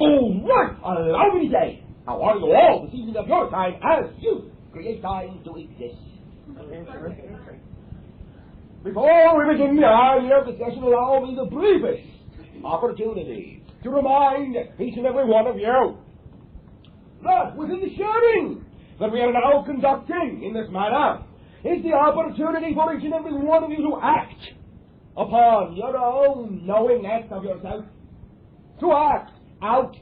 All right, allow me to say, how are you all this evening of your time as you create time to exist? Before we begin the idea of discussion, allow me the briefest opportunity to remind each and every one of you that within the sharing that we are now conducting in this manner is the opportunity for each and every one of you to act upon your own knowingness of yourself, to act out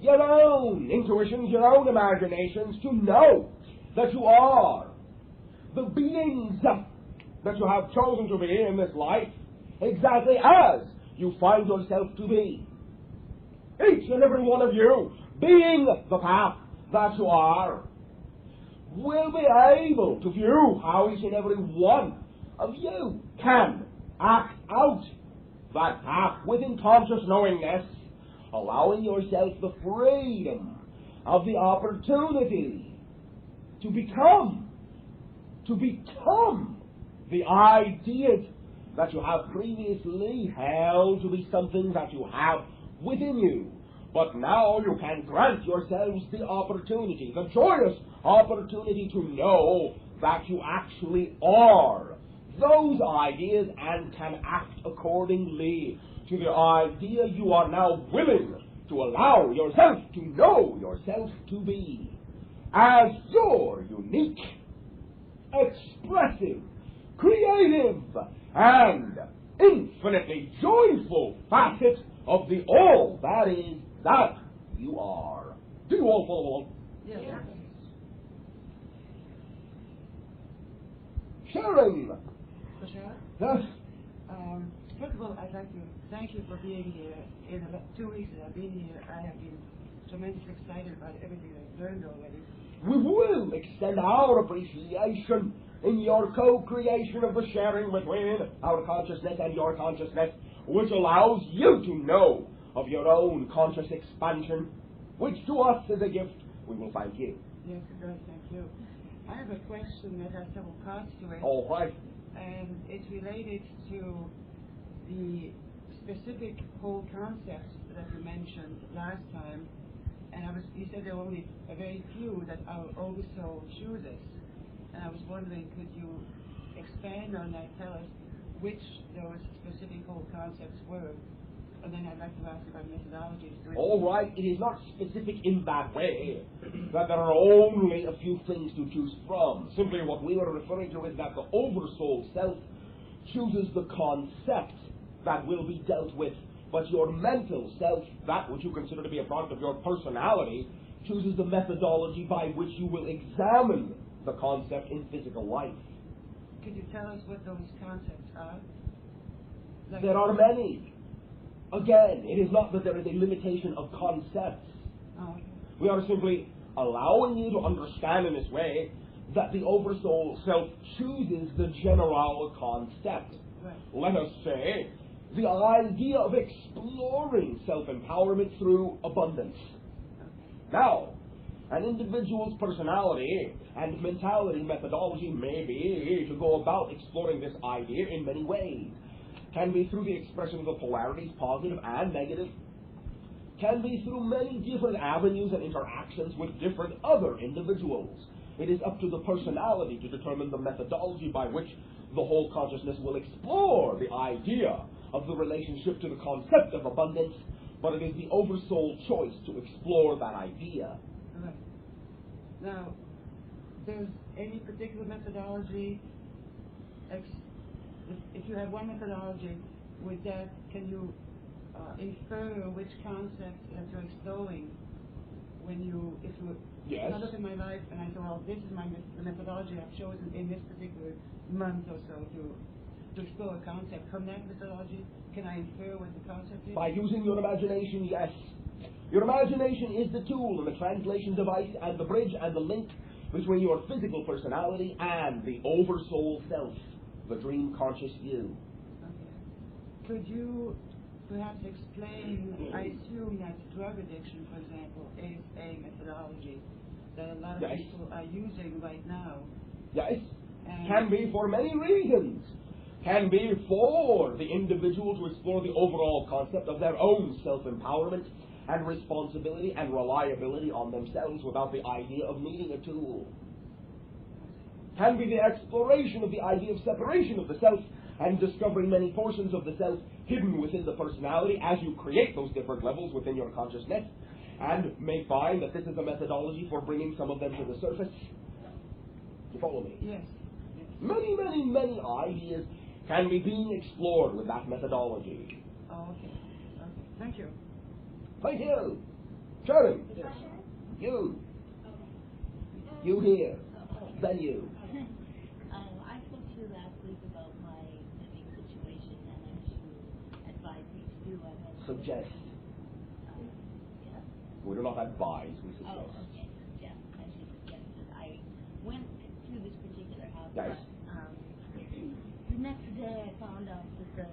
your own intuitions, your own imaginations, to know that you are the beings that you have chosen to be in this life, exactly as you find yourself to be. Each and every one of you, being the path that you are, will be able to view how each and every one of you can act out that path within conscious knowingness, allowing yourself the freedom of the opportunity to become the ideas that you have previously held to be something that you have within you. But now you can grant yourselves the opportunity, the joyous opportunity to know that you actually are those ideas and can act accordingly to the idea you are now willing to allow yourself to know yourself to be as your unique, expressive, creative, and infinitely joyful facet of the all that is that you are. Do you all follow along? Yes. Sharing. Bashar? Yes. First of all, I'd like to thank you for being here. In the 2 weeks that I've been here, I have been tremendously excited about everything I've learned already. We will extend our appreciation in your co-creation of the sharing between our consciousness and your consciousness, which allows you to know of your own conscious expansion, which to us is a gift. We will thank you. Yes, it does. Thank you. I have a question that has several parts to it. All right. And it's related to the specific whole concepts that you mentioned last time. And you said there are only a very few that our oversoul chooses. And I was wondering, could you expand on that, tell us which those specific whole concepts were? And then I'd like to ask about methodologies. All right, it is not specific in that way, that there are only a few things to choose from. Simply what we were referring to is that the oversoul self chooses the concept that will be dealt with, but your mental self, that which you consider to be a product of your personality, chooses the methodology by which you will examine the concept in physical life. Could you tell us what those concepts are? There are many. Again, it is not that there is a limitation of concepts. Oh, okay. We are simply allowing you to understand in this way that the oversoul self chooses the general concept. Right. Let us say, the idea of exploring self-empowerment through abundance. Okay. Now, an individual's personality and mentality methodology may be to go about exploring this idea in many ways. Can be through the expression of the polarities, positive and negative. Can be through many different avenues and interactions with different other individuals. It is up to the personality to determine the methodology by which the whole consciousness will explore the idea of the relationship to the concept of abundance, but it is the oversoul choice to explore that idea. Right. Now, there's any particular methodology, if you have one methodology, with that, can you infer which concept that you're exploring if Yes. I look at my life and I say, well, this is the methodology I've chosen in this particular month or so to explore a concept. From that methodology, can I infer what the concept is? By using your imagination, yes. Your imagination is the tool and the translation device and the bridge and the link between your physical personality and the oversoul self, the dream conscious you. Okay. Could you perhaps explain, I assume that drug addiction, for example, is a methodology that a lot of people are using right now. Yes. Can be for many reasons. Can be for the individual to explore the overall concept of their own self-empowerment and responsibility and reliability on themselves without the idea of needing a tool. Can be the exploration of the idea of separation of the self and discovering many portions of the self hidden within the personality as you create those different levels within your consciousness, and may find that this is a methodology for bringing some of them to the surface. You follow me? Yes. Many, many, many ideas can be being explored with that methodology. Oh, okay. Okay. Thank you. Thank you. Sharon. Bashar? You. Okay. You here. Then you. I spoke to you last week about my living situation and as you advised me to do, I went Suggest. Yes? We do not advise, we Oh, suggest. okay. Yes, as you suggested. I went to this particular house, Yes. but the next day I found out that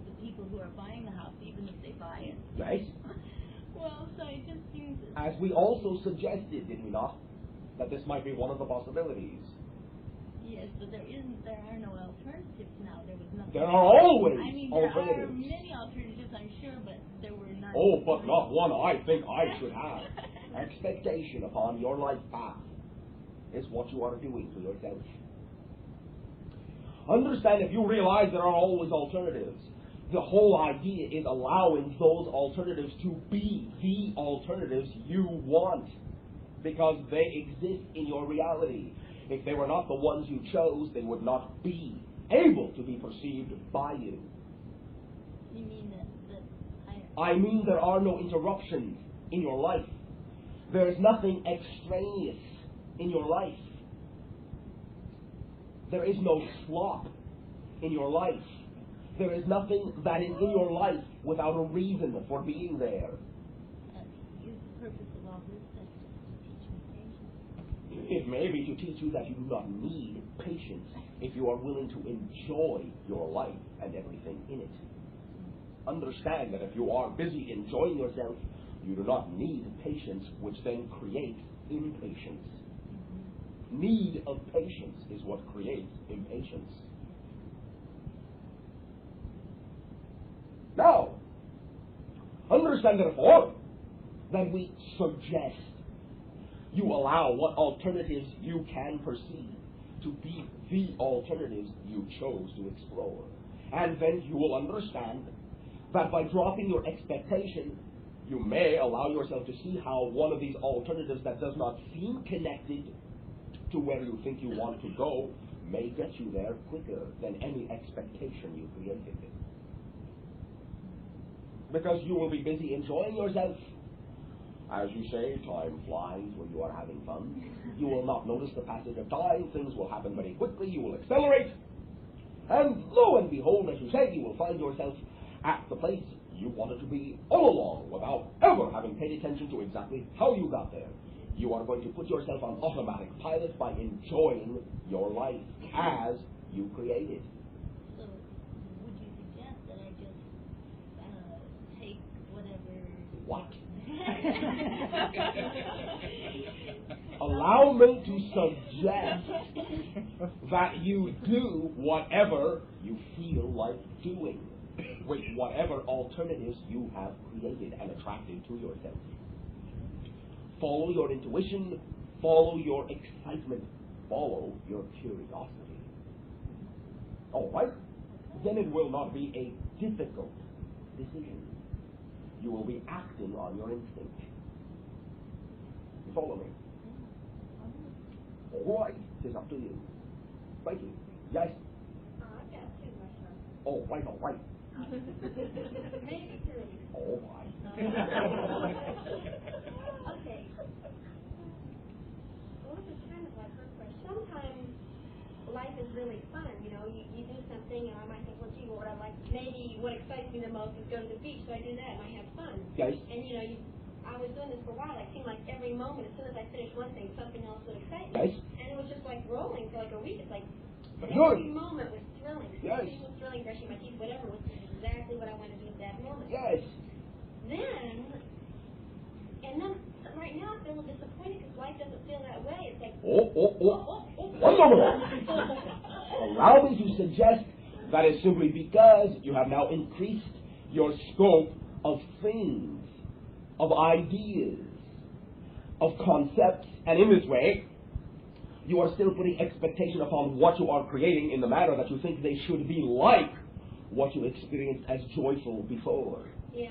the people who are buying the house, even if they buy it, Right? well, so it just seems As we also suggested, did we not, that this might be one of the possibilities. yes, but there are no alternatives now. There was nothing. There are always I mean, there are alternatives. many alternatives, I'm sure, but there were none. Oh, but not one I think I should have. Expectation upon your life path is what you are doing to yourself. Understand, if you realize there are always alternatives, the whole idea is allowing those alternatives to be the alternatives you want, because they exist in your reality. If they were not the ones you chose, they would not be able to be perceived by you. You mean that I mean, there are no interruptions in your life. There is nothing extraneous in your life. There is no slop in your life. There is nothing that is in your life without a reason for being there. is the purpose of all this that's to teach me patience? It may be to teach you that you do not need patience if you are willing to enjoy your life and everything in it. Understand that if you are busy enjoying yourself, you do not need patience, which then creates impatience. Need of patience is what creates impatience. Now, understand therefore that we suggest you allow what alternatives you can perceive to be the alternatives you chose to explore. And then you will understand that by dropping your expectation, you may allow yourself to see how one of these alternatives that does not seem connected to where you think you want to go may get you there quicker than any expectation you created. Because you will be busy enjoying yourself. As you say, time flies when you are having fun. You will not notice the passage of time. Things will happen very quickly. You will accelerate. And lo and behold, as you say, you will find yourself at the place you wanted to be all along without ever having paid attention to exactly how you got there. You are going to put yourself on automatic pilot by enjoying your life as you created. So, would you suggest that I just take whatever... What? Allow me to suggest that you do whatever you feel like doing with whatever alternatives you have created and attracted to yourself. Follow your intuition, follow your excitement, follow your curiosity. All right? Then it will not be a difficult decision. You will be acting on your instinct. You follow me? All right, it is up to you. Thank you. Yes? I've got two questions. All right, all right. Maybe three. All right. Okay. Well, this is kind of like her question. Sometimes life is really fun, you know. You do something, and I might think, well, gee, what I like, maybe what excites me the most is go to the beach, so I do that, and I have fun. Yes. And, you know, I was doing this for a while. It seemed like every moment, as soon as I finished one thing, something else would excite me. Yes. And it was just like rolling for like a week. It's like Very every good. moment was thrilling. Yes. Sleeping was thrilling, brushing my teeth, whatever was exactly what I wanted to do at that moment. Yes. Then right now I feel a little disappointed because life doesn't feel that way. It's like, Oh. One moment. Allow me to suggest that is simply because you have now increased your scope of things. of ideas, of concepts, and in this way, you are still putting expectation upon what you are creating in the manner that you think they should be like what you experienced as joyful before. Yeah.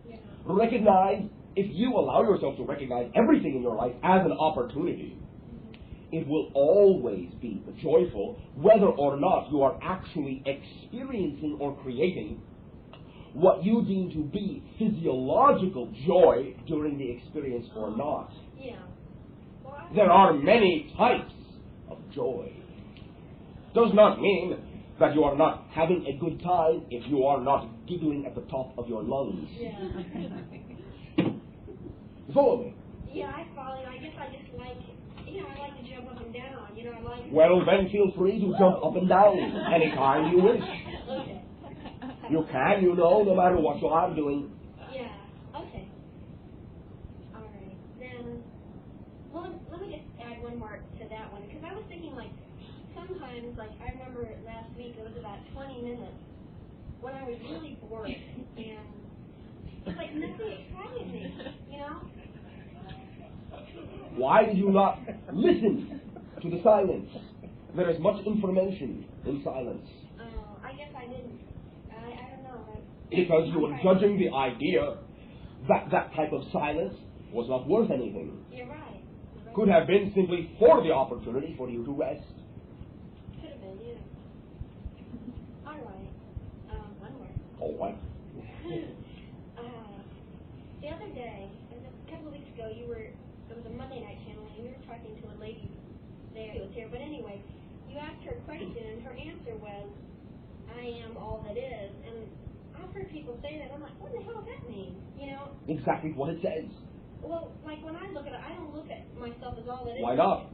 Yeah. Recognize, if you allow yourself to recognize everything in your life as an opportunity, it will always be joyful, whether or not you are actually experiencing or creating what you deem to be physiological joy during the experience or not. Yeah. Well, There are many types of joy. Does not mean that you are not having a good time if you are not giggling at the top of your lungs. Yeah. Follow me. Yeah, I follow you. I guess I just like, I like to jump up and down. I like. Well, then feel free to jump up and down anytime you wish. Okay. You can, no matter what you are doing. Yeah. Okay. All right. Then, well, let me just add one more to that one, because I was thinking, sometimes, I remember last week, it was about 20 minutes when I was really bored, and nothing excited me, Why did you not listen to the silence? There is much information in silence. Oh, I guess I didn't. I don't know. Because you were judging the idea that that type of silence was not worth anything. You're right. Could have been simply for the opportunity for you to rest. Could have been, yeah. All right. One more. All right. The other day, a couple of weeks ago, it was a Monday night channel, and you were talking to a lady there who was here. But anyway, you asked her a question, and her answer was, I am all that is. And I've heard people say that. I'm like, what the hell does that mean? Exactly what it says. Well, when I look at it, I don't look at myself as all that is. Why not?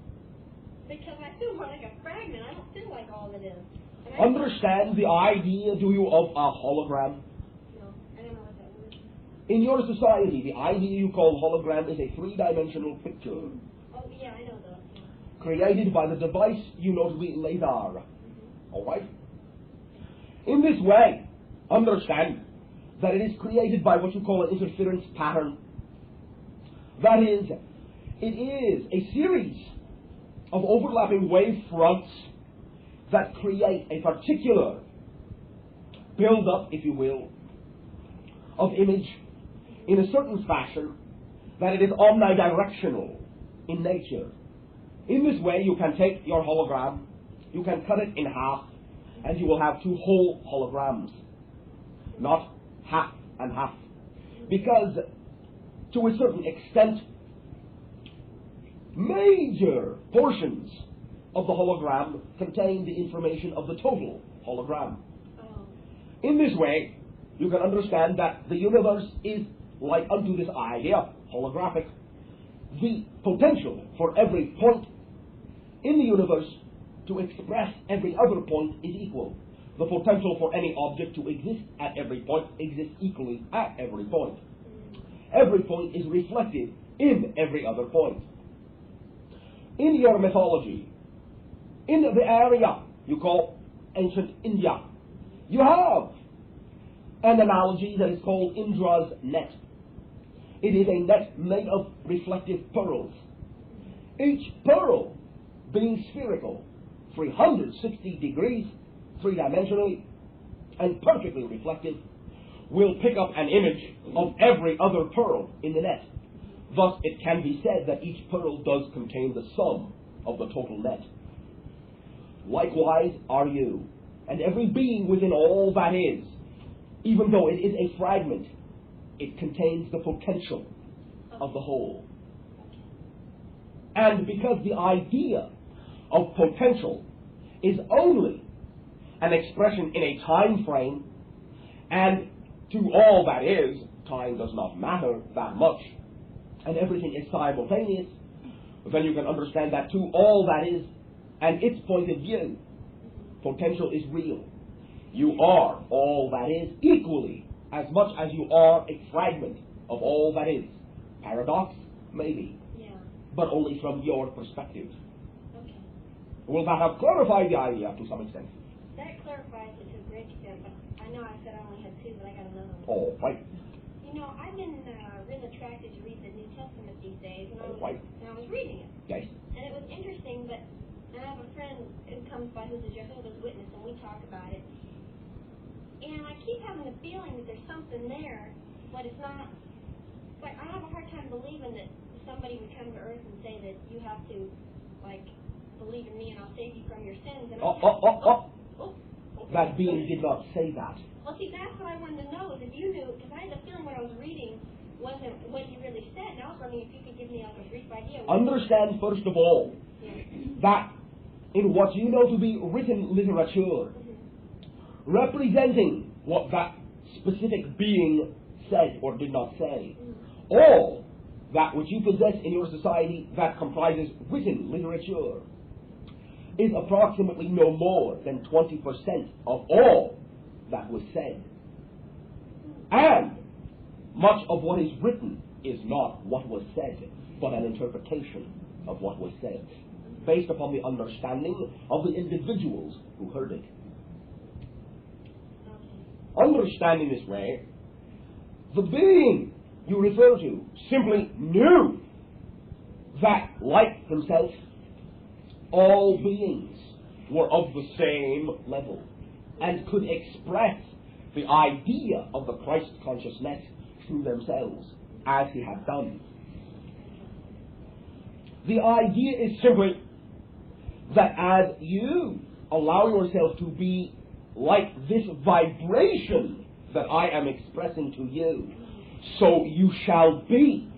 Because I feel more like a fragment. I don't feel like all that is. And Understand the idea, do you, of a hologram? No, I don't know what that is. In your society, the idea you call hologram is a three-dimensional picture Oh, yeah, I know that. created by the device you know to be LiDAR. All right? In this way, understand that it is created by what you call an interference pattern. That is, it is a series of overlapping wave fronts that create a particular build-up, if you will, of image in a certain fashion, that it is omnidirectional in nature. In this way, you can take your hologram, you can cut it in half, and you will have two whole holograms, not half and half. Because, to a certain extent, major portions of the hologram contain the information of the total hologram. Oh. In this way, you can understand that the universe is like unto this idea, holographic. The potential for every point in the universe to express every other point is equal. The potential for any object to exist at every point exists equally at every point. Every point is reflected in every other point. In your mythology, in the area you call ancient India, you have an analogy that is called Indra's net. It is a net made of reflective pearls. Each pearl being spherical, 360 degrees, three-dimensionally, and perfectly reflective, will pick up an image of every other pearl in the net. Thus, it can be said that each pearl does contain the sum of the total net. Likewise are you, and every being within all that is, even though it is a fragment, it contains the potential of the whole. And because the idea of potential is only an expression in a time frame, and to all that is, time does not matter that much, and everything is simultaneous, then you can understand that to all that is, and its point of view, potential is real. You are all that is equally, as much as you are a fragment of all that is. Paradox? Maybe. Yeah. But only from your perspective. Okay. Will that have clarified the idea to some extent? That clarifies it to a great extent, but I know I said I only had two, but I got another one. Oh, right. You know, I've been really attracted to read the New Testament these days, and I was reading it. Yes. And it was interesting, but I have a friend who comes by who's a Jehovah's Witness, and we talk about it. And I keep having the feeling that there's something there, but it's not. Like, I have a hard time believing that somebody would come to Earth and say that you have to, like, believe in me and I'll save you from your sins. And That being did not say that. Well, see, that's what I wanted to know, is if you knew, because I had the feeling what I was reading wasn't what he really said, and I was wondering if you could give me like a brief idea. Understand, first of all, that in what you know to be written literature, representing what that specific being said or did not say, all that which you possess in your society that comprises written literature is approximately no more than 20% of all that was said. And much of what is written is not what was said, but an interpretation of what was said, based upon the understanding of the individuals who heard it. Understanding this way, the being you refer to simply knew that, like himself, all beings were of the same level and could express the idea of the Christ consciousness through themselves, as he had done. The idea is simply that as you allow yourself to be like this vibration that I am expressing to you, so you shall be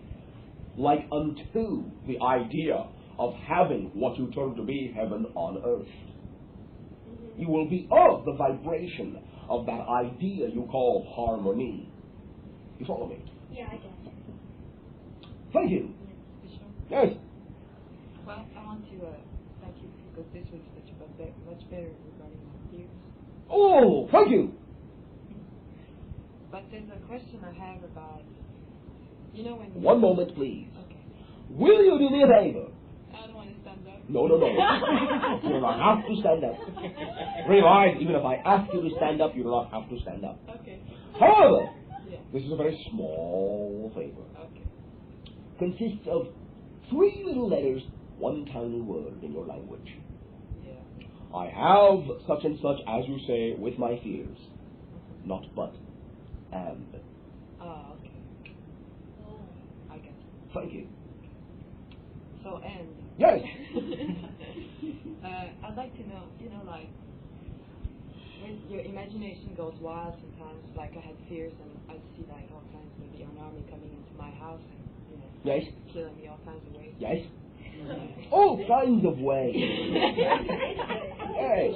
like unto the idea of having what you term to be heaven on earth. You will be of the vibration of that idea you call harmony. You follow me? Yeah, I get it. Thank you. Bishop? Yes. Well, I want to thank you because this was much better regarding my views. Oh, thank you. But there's a question I have about, you know, when... One moment, please. Okay. Will you do me a favor? I don't want to stand up. No. You do not have to stand up. Realize, even if I ask you to stand up, you do not have to stand up. Okay. However, Yeah. this is a very small favor. Okay. Consists of 3 little letters, 1 tiny word in your language. Yeah. I have such and such, as you say, with my fears. Not but, and. Ah, okay. I get it. Thank you. So, and... Yes. I'd like to know, you know, like, when your imagination goes wild sometimes, like I had fears and I'd see like all kinds, maybe an army coming into my house and, you know, Yes. killing me all kinds of ways. Yes. All kinds of ways. Yes.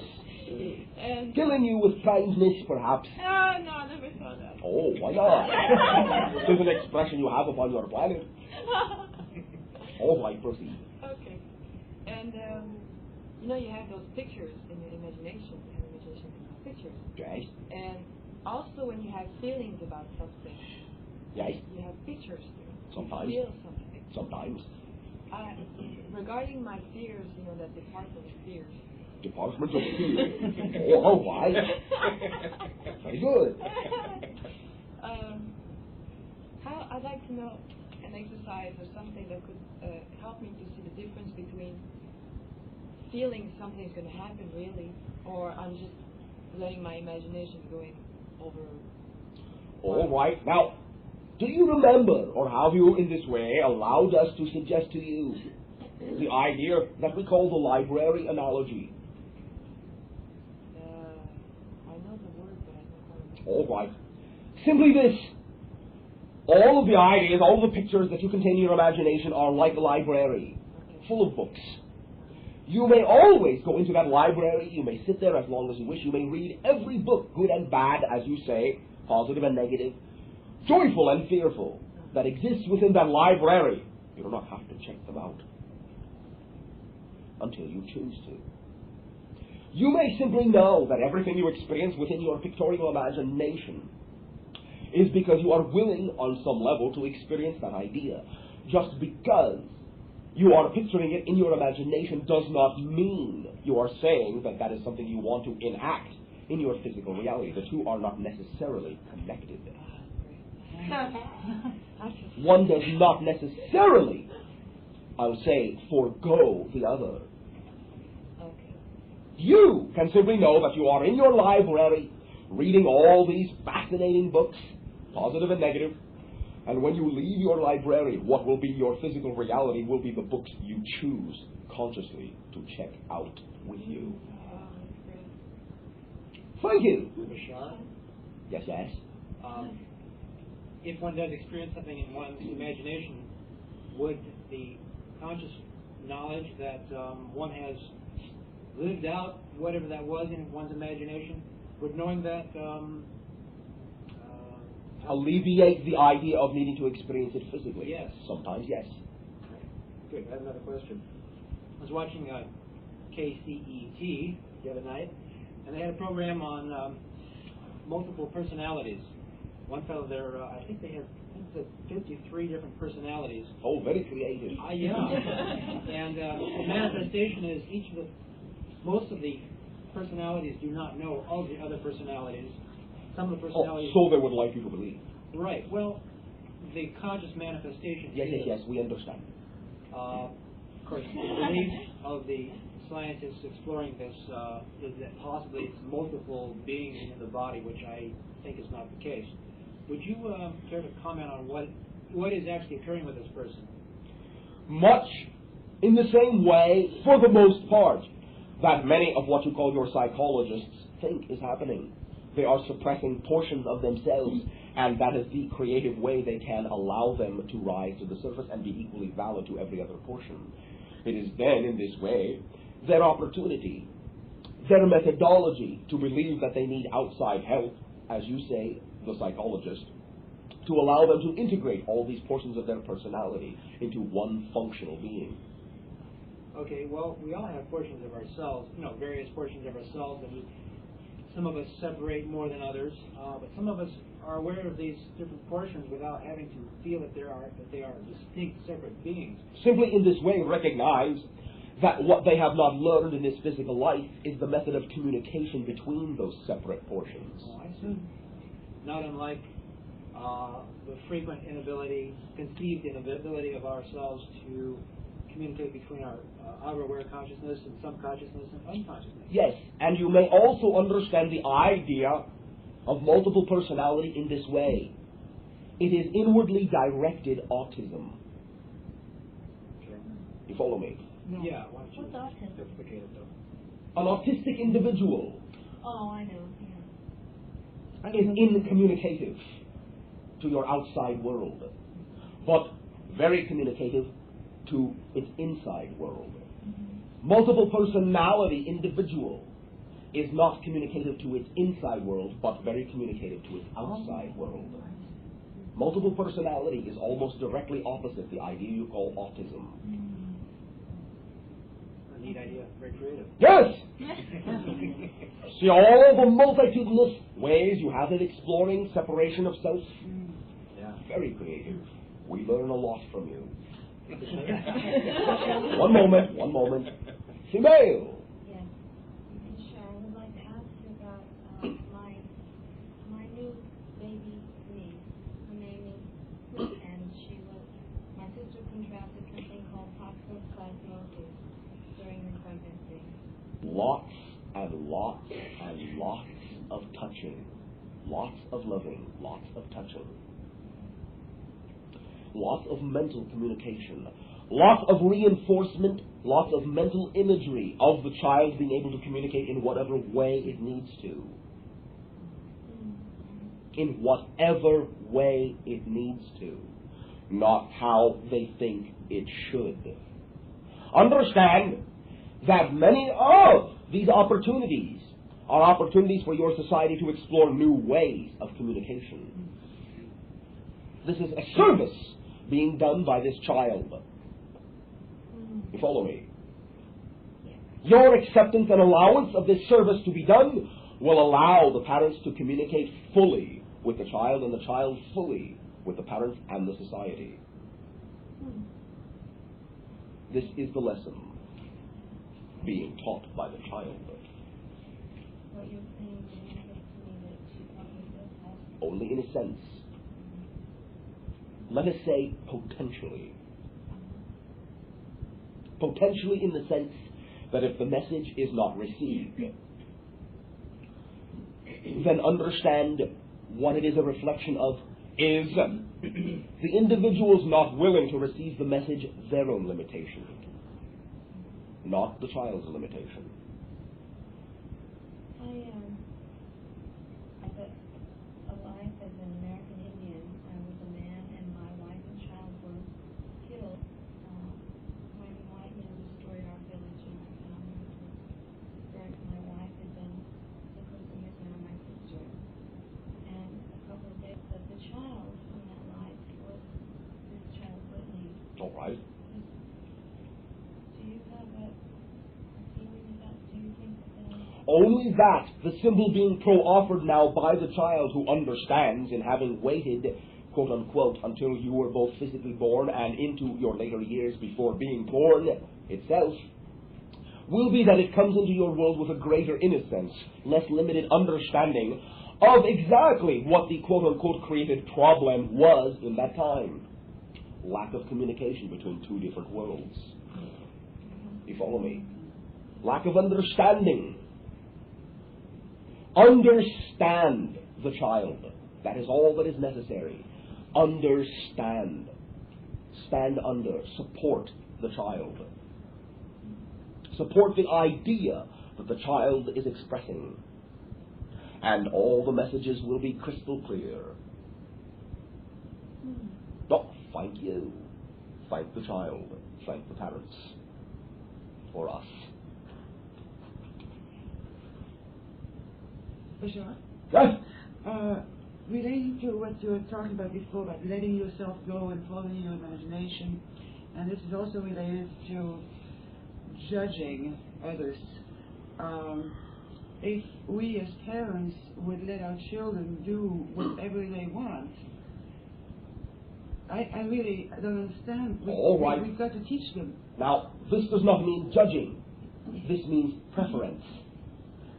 And Killing you with kindness, perhaps. no, I never saw that. Oh, why not? This is an expression you have upon your planet. All right, proceed. Okay. And, you know, you have those pictures in your imagination. You have imagination in your pictures. Yes. And also when you have feelings about something, Yes. you have pictures. Sometimes. You feel something. Sometimes. Regarding my fears, you know, that department of fears. Department of Fear. Oh, all right. Very good. How I'd like to know an exercise or something that could help me to see the difference between feeling something's going to happen really, or I'm just letting my imagination going over. All right. Now, do you remember, or have you in this way allowed us to suggest to you the idea that we call the library analogy? I know the word, but I don't know. All right. Simply this. All of the ideas, all the pictures that you contain in your imagination are like a library, full of books. You may always go into that library. You may sit there as long as you wish. You may read every book, good and bad, as you say, positive and negative, joyful and fearful, that exists within that library. You do not have to check them out until you choose to. You may simply know that everything you experience within your pictorial imagination is because you are willing on some level to experience that idea. Just because you are picturing it in your imagination does not mean you are saying that that is something you want to enact in your physical reality. The two are not necessarily connected. one does not necessarily, I would say, forego the other. Okay. You can simply know that you are in your library reading all these fascinating books, positive and negative, and when you leave your library, what will be your physical reality will be the books you choose consciously to check out with you. Thank you. Bashar, Yes, yes. if one does experience something in one's imagination, would the conscious knowledge that one has lived out whatever that was in one's imagination, would knowing that Alleviate the idea of needing to experience it physically? Yes. Sometimes, yes. Good. I have another question. I was watching KCET the other night, and they had a program on multiple personalities. One fellow there, I think they had 53 different personalities. Oh, very creative. Yeah. And the manifestation is most of the personalities do not know all the other personalities. Some of the personalities. So they would like you to believe. Right. Well, the conscious manifestation. Yes, we understand. Of course, the belief of the scientists exploring this is that possibly it's multiple beings in the body, which I think is not the case. Would you care to comment on what is actually occurring with this person? Much in the same way, for the most part, that many of what you call your psychologists think is happening. They are suppressing portions of themselves, and that is the creative way they can allow them to rise to the surface and be equally valid to every other portion. It is then, in this way, their opportunity, their methodology to believe that they need outside help, as you say, the psychologist, to allow them to integrate all these portions of their personality into one functional being. Okay, well, we all have portions of ourselves, various portions of ourselves, and some of us separate more than others, but some of us are aware of these different portions without having to feel that they are distinct, separate beings. Simply in this way recognize that what they have not learned in this physical life is the method of communication between those separate portions. Oh, I see. Not unlike the frequent conceived inability of ourselves to communicate between our outer-aware consciousness and subconsciousness and unconsciousness. Yes, and you may also understand the idea of multiple personality in this way. It is inwardly directed autism. Okay. You follow me? No. Yeah, why don't you What's autism? explicate it though? An autistic individual Oh, I know. Yeah. is incommunicative to your outside world, but very communicative to its inside world. Multiple personality individual is not communicative to its inside world, but very communicative to its outside world. Multiple personality is almost directly opposite the idea you call autism. A neat idea, very creative. Yes! See all the multitudinous ways you have in exploring separation of self? Yeah. Very creative. We learn a lot from you. One moment. Female. Yes. Sure. I would like to ask you about my new baby niece. Her name is, and my sister contracted something called toxoplasmosis during her pregnancy. Lots and lots and lots of touching. Lots of loving. Lots of touching. Lots of mental communication. Lots of reinforcement. Lots of mental imagery of the child being able to communicate in whatever way it needs to. In whatever way it needs to. Not how they think it should. Understand that many of these opportunities are opportunities for your society to explore new ways of communication. This is a service being done by this child. You follow me? Your acceptance and allowance of this service to be done will allow the parents to communicate fully with the child and the child fully with the parents and the society. This is the lesson being taught by the child. What you're saying indicates to me that she probably does have. Only in a sense. let us say potentially. Potentially in the sense that if the message is not received, then understand what it is a reflection of is the individual's not willing to receive the message, their own limitation, not the child's limitation. A life as an American Indian. I was a man, and my wife and child were killed when white men destroyed our village and our family. My wife had been supposed to miss my sister, and a couple of days of the child from that life was this child Whitney. All right. Do you have a feeling of that? Do you think that? Only that, the symbol being pro-offered now by the child who understands in having waited, quote unquote, until you were both physically born and into your later years before being born itself, will be that it comes into your world with a greater innocence, less limited understanding of exactly what the quote unquote created problem was in that time. Lack of communication between two different worlds. You follow me? Lack of understanding. Understand the child. That is all that is necessary. Understand. Stand under. Support the child. Support the idea that the child is expressing. And all the messages will be crystal clear. Not thank you. Thank the child. Thank the parents. Or us. Bashar? Yes? Relating to what you were talking about before, about letting yourself go and following your imagination, and this is also related to judging others. If we as parents would let our children do whatever they want, I really don't understand. All right. We've got to teach them. Now, this does not mean judging. This means preference.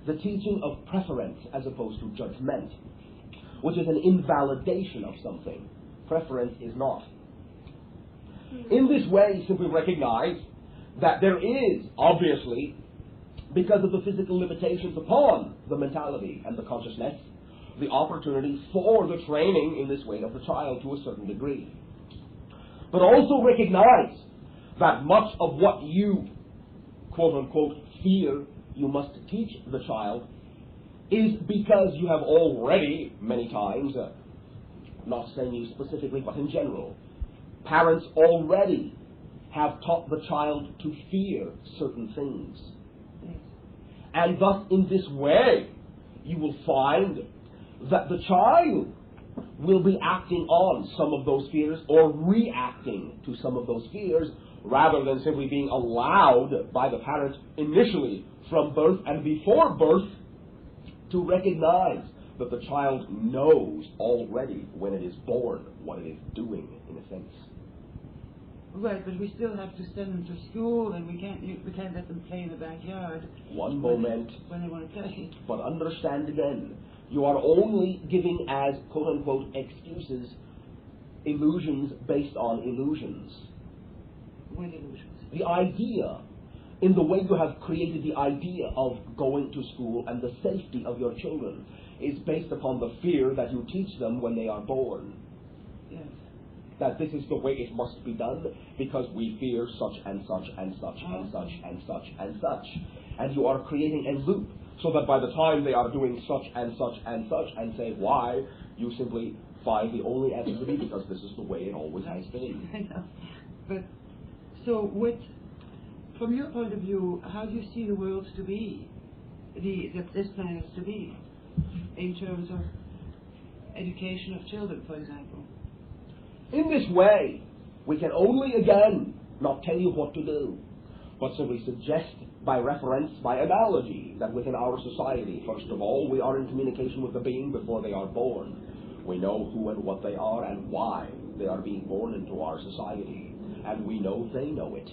The teaching of preference as opposed to judgment, which is an invalidation of something. Preference is not. In this way, simply recognize that there is, obviously, because of the physical limitations upon the mentality and the consciousness, the opportunity for the training in this way of the child to a certain degree. But also recognize that much of what you, quote-unquote, fear you must teach the child is because you have already, many times, not saying you specifically, but in general, parents already have taught the child to fear certain things. And thus, in this way, you will find that the child will be acting on some of those fears or reacting to some of those fears rather than simply being allowed by the parent initially from birth and before birth to recognize that the child knows already when it is born what it is doing, in a sense. Right, but we still have to send them to school, and we can't let them play in the backyard. One moment. When they want to play. But understand again, you are only giving as quote-unquote excuses illusions based on illusions. What illusions? The idea, in the way you have created the idea of going to school and the safety of your children, is based upon the fear that you teach them when they are born. Yes. That this is the way it must be done because we fear such and such and such and such and such and such. And you are creating a loop so that by the time they are doing such and such and such and say why, you simply find the only answer to be because this is the way it always has been. I know. But, so from your point of view, how do you see the world to be, this planet to be, in terms of education of children, for example? In this way, we can only again not tell you what to do, but simply suggest by reference, by analogy, that within our society, first of all, we are in communication with the being before they are born. We know who and what they are and why they are being born into our society, and we know they know it.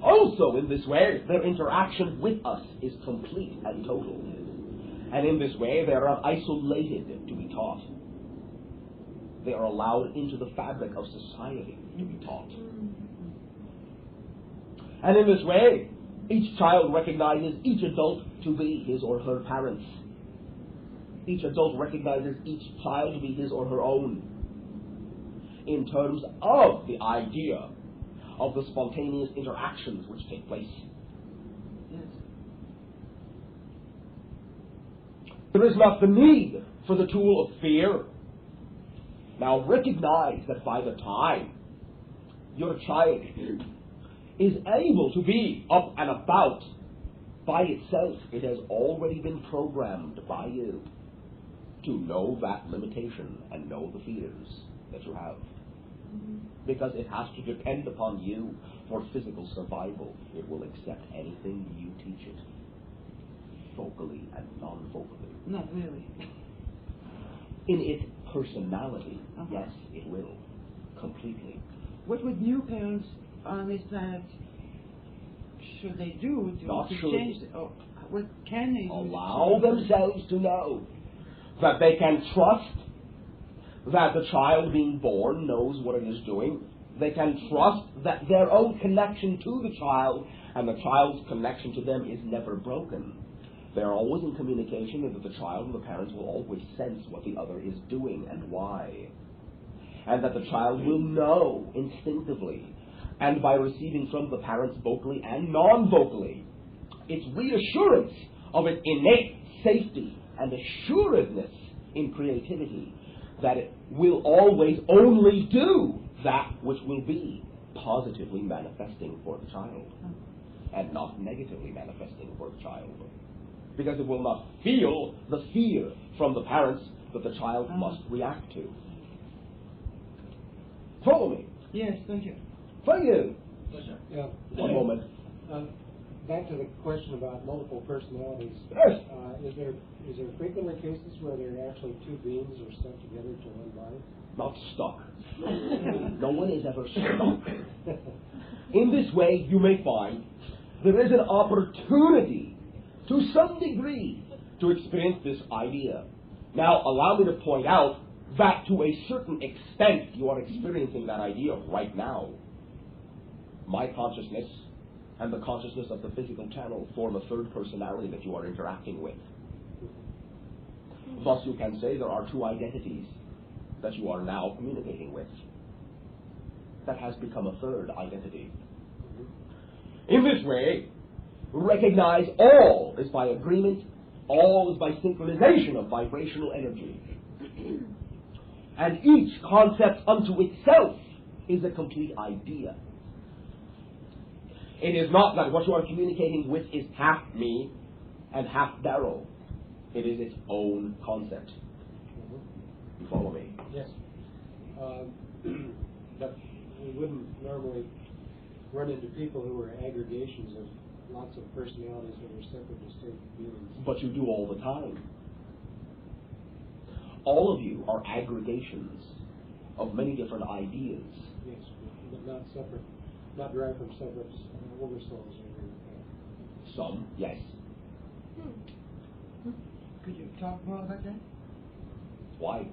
Also, in this way, their interaction with us is complete and total. And in this way, they are not isolated to be taught. they are allowed into the fabric of society to be taught. And in this way, each child recognizes each adult to be his or her parents. Each adult recognizes each child to be his or her own in terms of the idea of the spontaneous interactions which take place. Yes. There is not the need for the tool of fear. Now recognize that by the time your child is able to be up and about by itself, it has already been programmed by you to know that limitation and know the fears that you have. Because it has to depend upon you for physical survival. It will accept anything you teach it, vocally and non-vocally. Not really. In its personality, yes, it will, completely. What would new parents on this planet should they do to change? What can they do? Allow themselves to know that they can trust that the child being born knows what it is doing. They can trust that their own connection to the child and the child's connection to them is never broken. They are always in communication, and that the child and the parents will always sense what the other is doing and why. And that the child will know instinctively, and by receiving from the parents vocally and non-vocally, its reassurance of its innate safety and assuredness in creativity, that it will always only do that which will be positively manifesting for the child and not negatively manifesting for the child. Because it will not feel the fear from the parents that the child must react to. Follow me. Yes, thank you. Thank you. Yeah. One moment. Back to the question about multiple personalities. Yes. Is there frequently cases where there are actually two beings are stuck together to one body? Not stuck. No one is ever stuck. In this way, you may find there is an opportunity to some degree to experience this idea. Now, allow me to point out that to a certain extent you are experiencing that idea right now. My consciousness and the consciousness of the physical channel form a third personality that you are interacting with. Thus, you can say there are two identities that you are now communicating with. That has become a third identity. In this way, recognize all is by agreement, all is by synchronization of vibrational energy. And each concept unto itself is a complete idea. It is not that what you are communicating with is half me and half Darrow. It is its own concept. You follow me? Yes. But we wouldn't normally run into people who are aggregations of lots of personalities that are separate, distinct beings. But you do all the time. All of you are aggregations of many different ideas. Yes, but not separate, not derived from separate oversouls. Some, yes. Could you talk more about that? Why?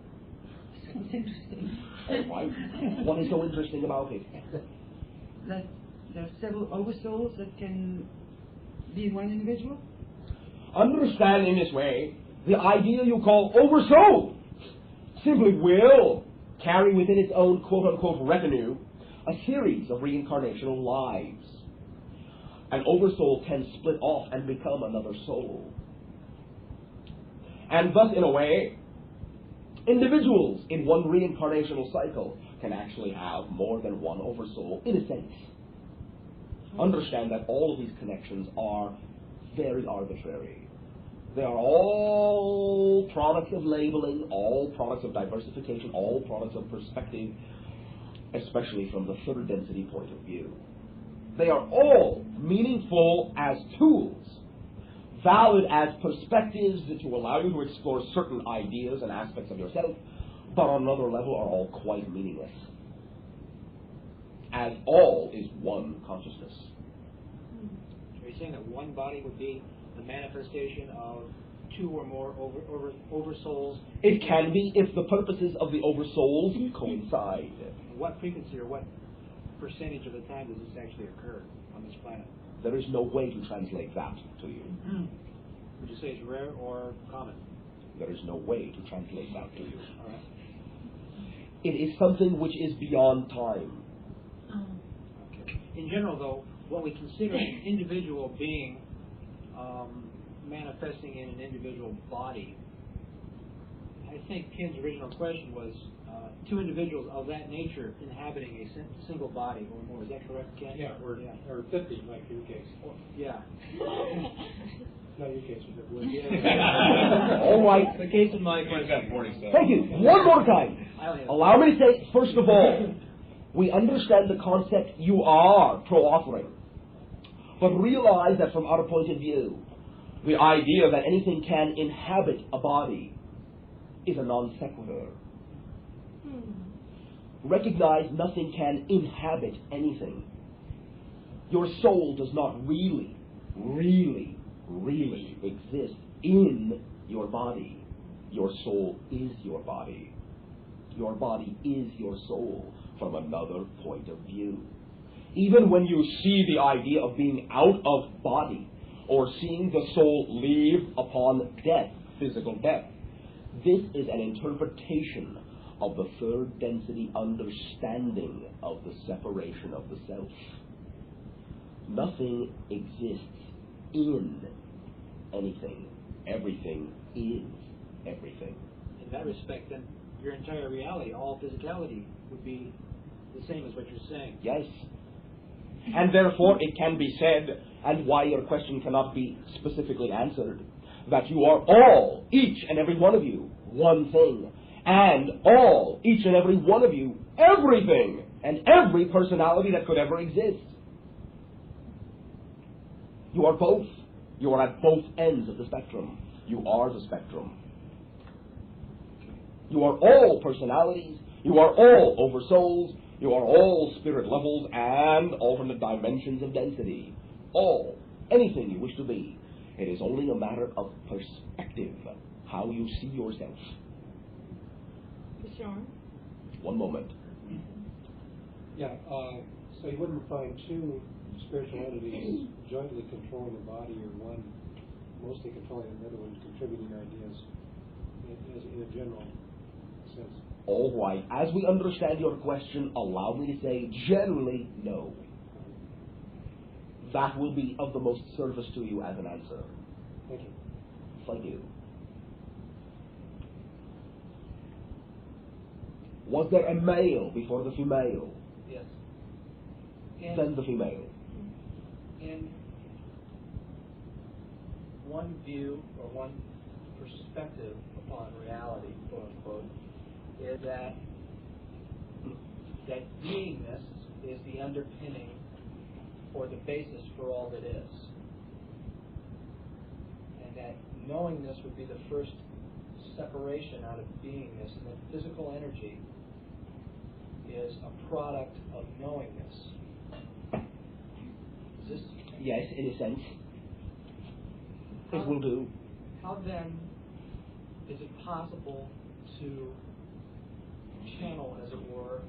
Sounds interesting. Why? What is so interesting about it? That there are several oversouls that can be in one individual? Understand in this way, the idea you call oversoul simply will carry within its own quote-unquote retinue a series of reincarnational lives. An oversoul can split off and become another soul. And thus, in a way, individuals in one reincarnational cycle can actually have more than one oversoul, in a sense. Understand that all of these connections are very arbitrary. They are all products of labeling, all products of diversification, all products of perspective, especially from the third density point of view. They are all meaningful as tools, valid as perspectives that will allow you to explore certain ideas and aspects of yourself, but on another level are all quite meaningless, as all is one consciousness. Are you saying that one body would be the manifestation of two or more oversouls? It can be if the purposes of the oversouls coincide. What frequency or what percentage of the time does this actually occur on this planet? There is no way to translate that to you. Would you say it's rare or common? There is no way to translate that to you. All right. It is something which is beyond time. Okay. In general, though, what we consider an individual being manifesting in an individual body, I think Ken's original question was two individuals of that nature inhabiting a single body or more. Is that correct, Ken? Yeah, or 50, like your case. Yeah. Not your case, but would. All right. The case in my question. Thank you. One more time. Allow me to say, first of all, we understand the concept you are pro-offering. But realize that from our point of view, the idea that anything can inhabit a body is a non sequitur. Recognize nothing can inhabit anything. Your soul does not really exist in your body. Your soul is your body. Your body is your soul from another point of view. Even when you see the idea of being out of body or seeing the soul leave upon death, physical death, this is an interpretation of the third density understanding of the separation of the self. Nothing exists in anything. Everything is everything. In that respect, then, your entire reality, all physicality, would be the same as what you're saying. Yes. And therefore it can be said, and why your question cannot be specifically answered, that you are all, each and every one of you, one thing, and all, each and every one of you, everything, and every personality that could ever exist. You are both. You are at both ends of the spectrum. You are the spectrum. You are all personalities. You are all oversouls. You are all spirit levels and alternate dimensions of density. All. Anything you wish to be. It is only a matter of perspective, how you see yourself. Bashar? One moment. Yeah, so you wouldn't find two spiritual entities jointly controlling the body, or one mostly controlling the other one contributing ideas in a general sense. All right. As we understand your question, allow me to say generally no. That will be of the most service to you as an answer. Thank you. Thank you. Was there a male before the female? Yes. Then the female. In one view or one perspective upon reality, quote unquote, is that beingness is the underpinning or the basis for all that is. And that knowingness would be the first separation out of beingness, and that physical energy is a product of knowingness. Is this? Yes, in a sense. It will do. How then is it possible to channel, as it were,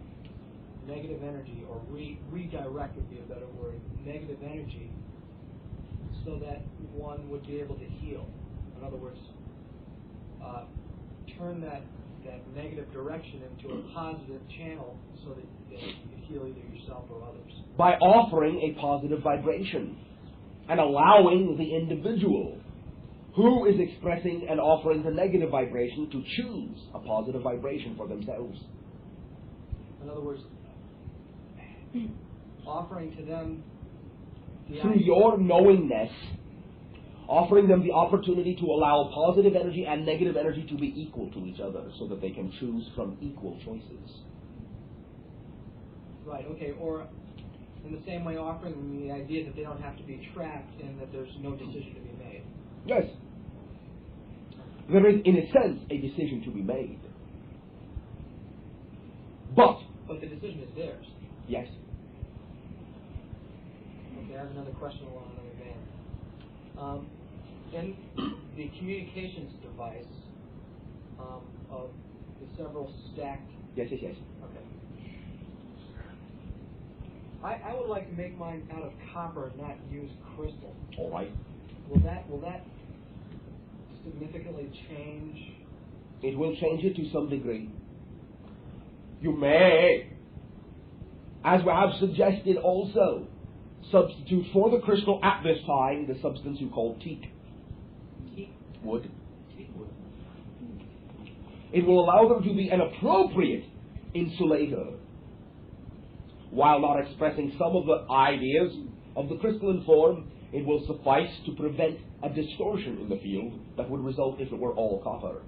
negative energy, or redirect would be a better word, negative energy, so that one would be able to heal? In other words, turn that negative direction into a positive channel so that you heal either yourself or others. By offering a positive vibration and allowing the individual who is expressing and offering the negative vibration to choose a positive vibration for themselves. In other words, offering to them the through idea, your knowingness, offering them the opportunity to allow positive energy and negative energy to be equal to each other so that they can choose from equal choices. right, okay, or in the same way offering them the idea that they don't have to be trapped and that there's no decision to be made. Yes. There is, in a sense, a decision to be made. But the decision is theirs. yes. Okay, I have another question along another vein. the communications device of the several stacked. Yes, yes, yes. Okay. I would like to make mine out of copper, not use crystal. All right. Will that significantly change? It will change it to some degree. You may, as we have suggested also, substitute for the crystal at this time the substance you call teak. Teak? Wood. Teak wood. It will allow them to be an appropriate insulator, while not expressing some of the ideas of the crystalline form. It will suffice to prevent a distortion in the field that would result if it were all copper.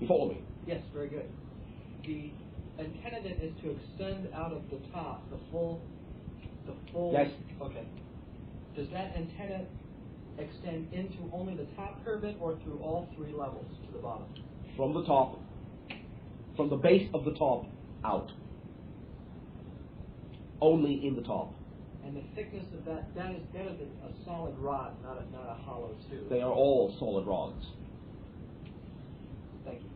You follow me? Yes, very good. The antenna then is to extend out of the top, the full. Yes. Okay. Does that antenna extend into only the top pyramid or through all three levels to the bottom? From the top, from the base of the top out. Only in the top. And the thickness of that is a solid rod, not a hollow tube. They are all solid rods. Thank you.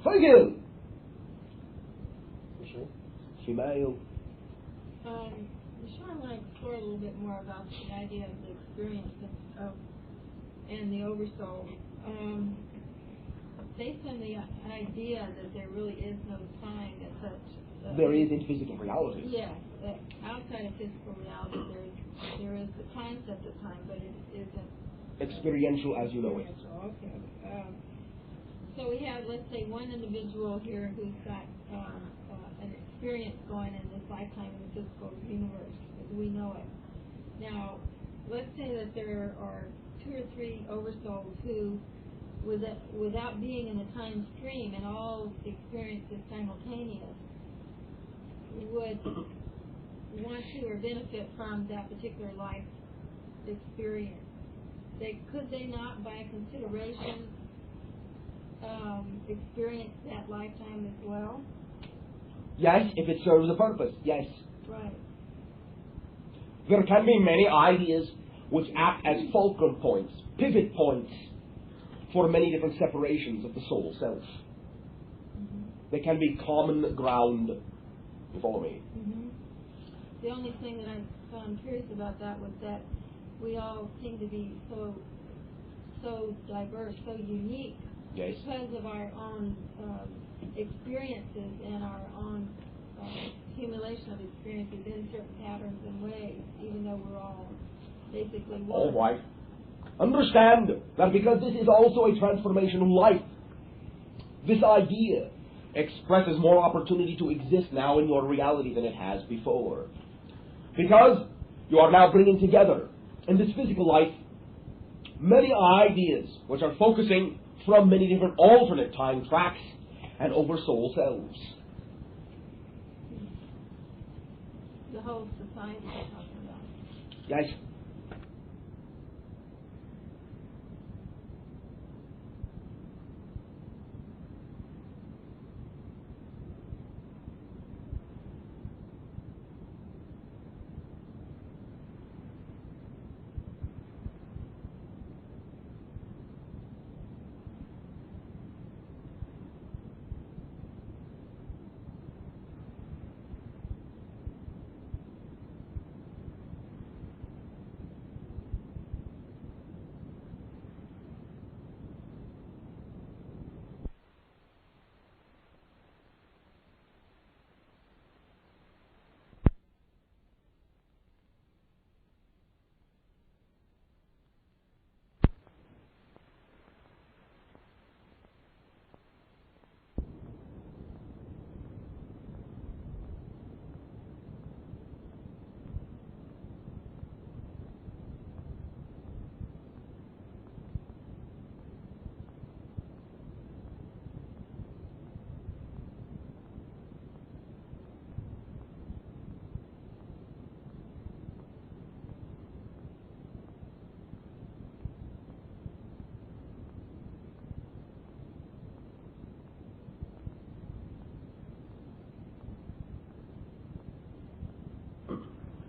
Thank you. For sure. Female. Sure, I want to explore a little bit more about the idea of the experience and the oversoul. Based on the idea that there really is no time as such. There is in physical reality. Yes, outside of physical reality, there is the concept of time, but it isn't Experiential as you know it. experiential. Okay. So we have, let's say, one individual here who's got an experience going in this lifetime in the physical universe as we know it. Now, let's say that there are 2 or 3 oversouls who, without being in the time stream and all experiences simultaneous, would want to or benefit from that particular life experience. Could they not, by consideration, experience that lifetime as well? Yes, if it serves a purpose, yes. Right. There can be many ideas which act as fulcrum points, pivot points, for many different separations of the soul self. Mm-hmm. They can be common ground. You follow me? Mm-hmm. The only thing that I found curious about that was that we all seem to be so diverse, so unique, Yes. because of our own experiences and our own accumulation of experiences in certain patterns and ways, even though we're all basically one. All right. Understand that because this is also a transformation of life, this idea expresses more opportunity to exist now in your reality than it has before. Because you are now bringing together in this physical life many ideas which are focusing from many different alternate time tracks and over soul selves. The whole society we're talking about. Yes.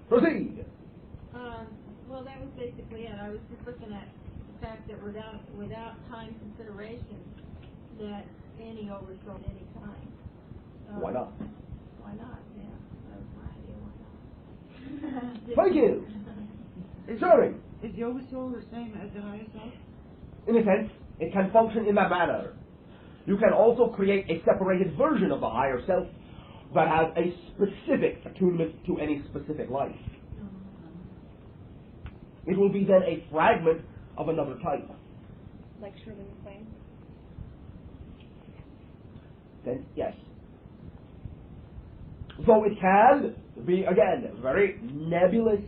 Proceed. Well, that was exactly it. I was just looking at the fact that without time consideration, that any oversoul at any time. Why not? Why not? Yeah, that was my idea. Why not? Thank you. Sorry. Is the oversoul the same as the higher self? In a sense, it can function in that manner. You can also create a separated version of the higher self that has a specific attunement to any specific life. It will be then a fragment of another type. Like Shirley MacLaine? Then, yes. So it can be, again, a very nebulous,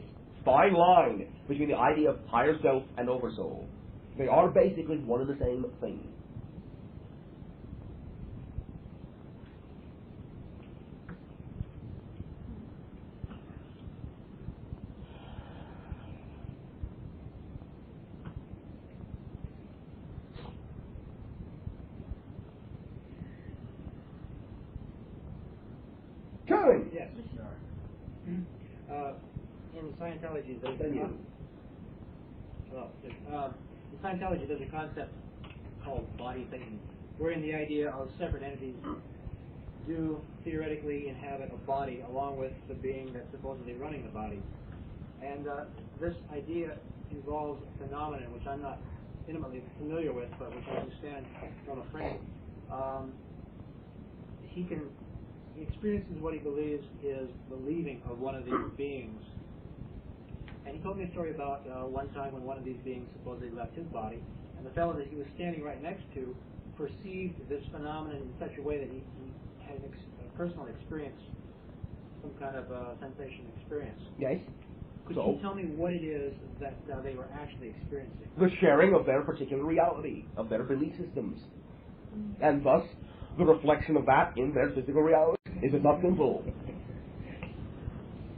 fine line between the idea of higher self and oversoul. They are basically one and the same thing. Karen! Yes. In Scientology, there's Then you. in Scientology, there's a concept called body thinking, wherein the idea of separate entities do theoretically inhabit a body along with the being that's supposedly running the body. And this idea involves a phenomenon which I'm not intimately familiar with, but which I understand from a friend. He experiences what he believes is the leaving of one of these beings. And he told me a story about one time when one of these beings supposedly left his body, and the fellow that he was standing right next to perceived this phenomenon in such a way that he had a personal experience, some kind of sensation experience. Yes. Could you tell me what it is that they were actually experiencing? The sharing of their particular reality, of their belief systems. And thus, the reflection of that in their physical reality. Is it not simple?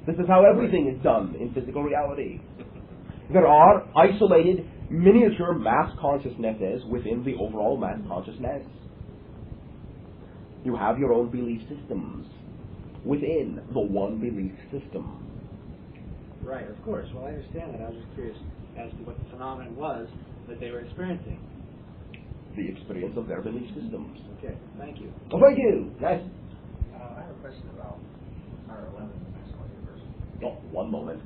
This is how everything is done in physical reality. There are isolated, miniature mass consciousnesses within the overall mass consciousness. You have your own belief systems within the one belief system. Right, of course. Well, I understand that. I was just curious as to what the phenomenon was that they were experiencing. The experience of their belief systems. Okay, thank you. Oh, thank you. Yes. I have a question about R11, the Maxwell universe. Oh, one moment.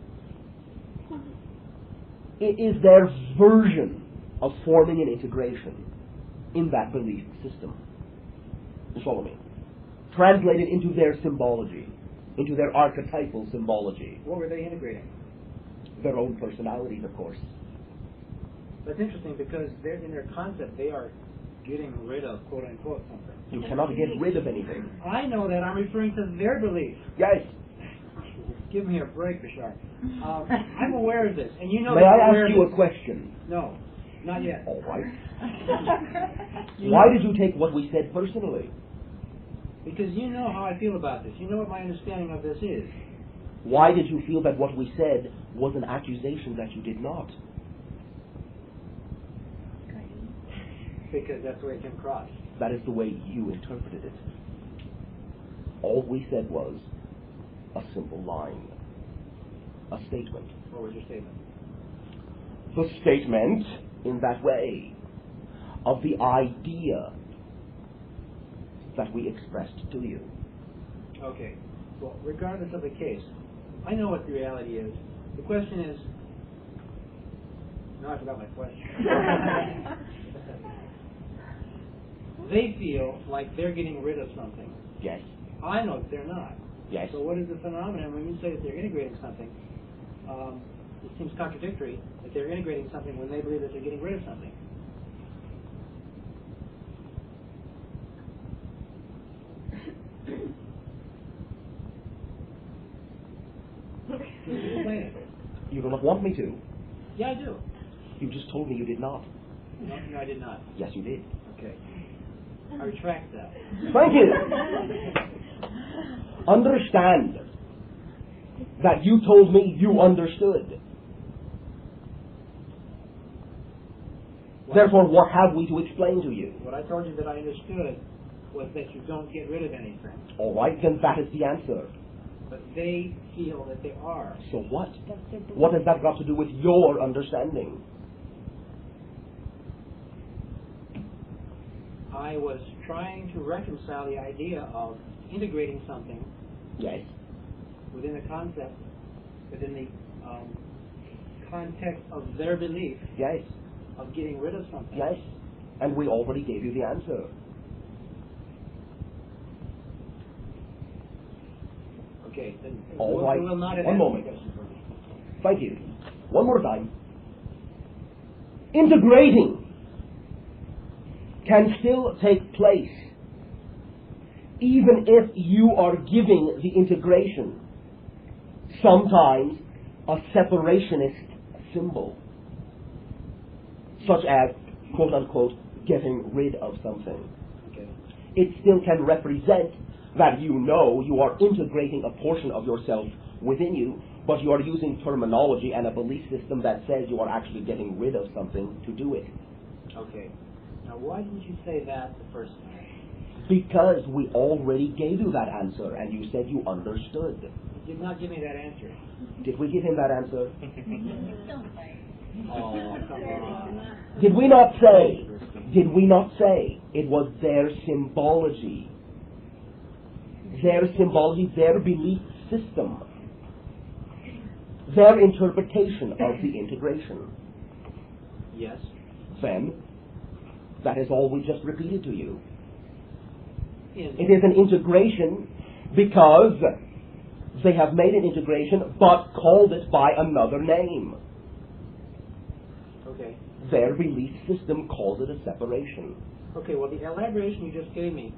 It is their version of forming an integration in that belief system. You follow me? Translated into their symbology, into their archetypal symbology. What were they integrating? Their own personalities, of course. That's interesting because in their concept they are getting rid of quote unquote something. You cannot get rid of anything. I know that. I'm referring to their belief. Yes. Give me a break, Bashar. I'm aware of this, and you know. May I ask you a question? No, not yet. All right. Why did you take what we said personally? Because you know how I feel about this. You know what my understanding of this is. Why did you feel that what we said was an accusation that you did not? Because that's the way it came across. That is the way you interpreted it. All we said was a simple line. A statement. What was your statement? The statement, in that way, of the idea that we expressed to you. Okay. Well, regardless of the case, I know what the reality is. The question is... No, I forgot my question. They feel like they're getting rid of something. Yes. I know that they're not. Yes. So what is the phenomenon when you say that they're integrating something? It seems contradictory that they're integrating something when they believe that they're getting rid of something. Just explain it. You do not want me to. Yeah, I do. You just told me you did not. No, I did not. Yes, you did. Okay. I retract that. Thank you. Understand that you told me you understood. Therefore, what have we to explain to you? What I told you that I understood was that you don't get rid of anything. All right, then that is the answer. but they feel that they are. So what? What has that got to do with your understanding? I was trying to reconcile the idea of integrating something Yes. within the concept, within the context of their belief Yes. of getting rid of something. Yes. And we already gave you the answer. Okay, then All right. we'll not have One answered moment. the question for me. Thank you. One more time. Integrating can still take place even if you are giving the integration sometimes a separationist symbol, such as, quote unquote, getting rid of something. Okay. It still can represent that you know you are integrating a portion of yourself within you, but you are using terminology and a belief system that says you are actually getting rid of something to do it. Okay. Now, why didn't you say that the first time? Because we already gave you that answer and you said you understood. You did not give me that answer. Did we give him that answer? Oh, come on. Did we not say it was their symbology? Their symbology, their belief system, their interpretation of the integration. Yes. Then, that is all we just repeated to you. Yes. It is an integration because they have made an integration but called it by another name. Okay. Their belief system calls it a separation. Okay, well, the elaboration you just gave me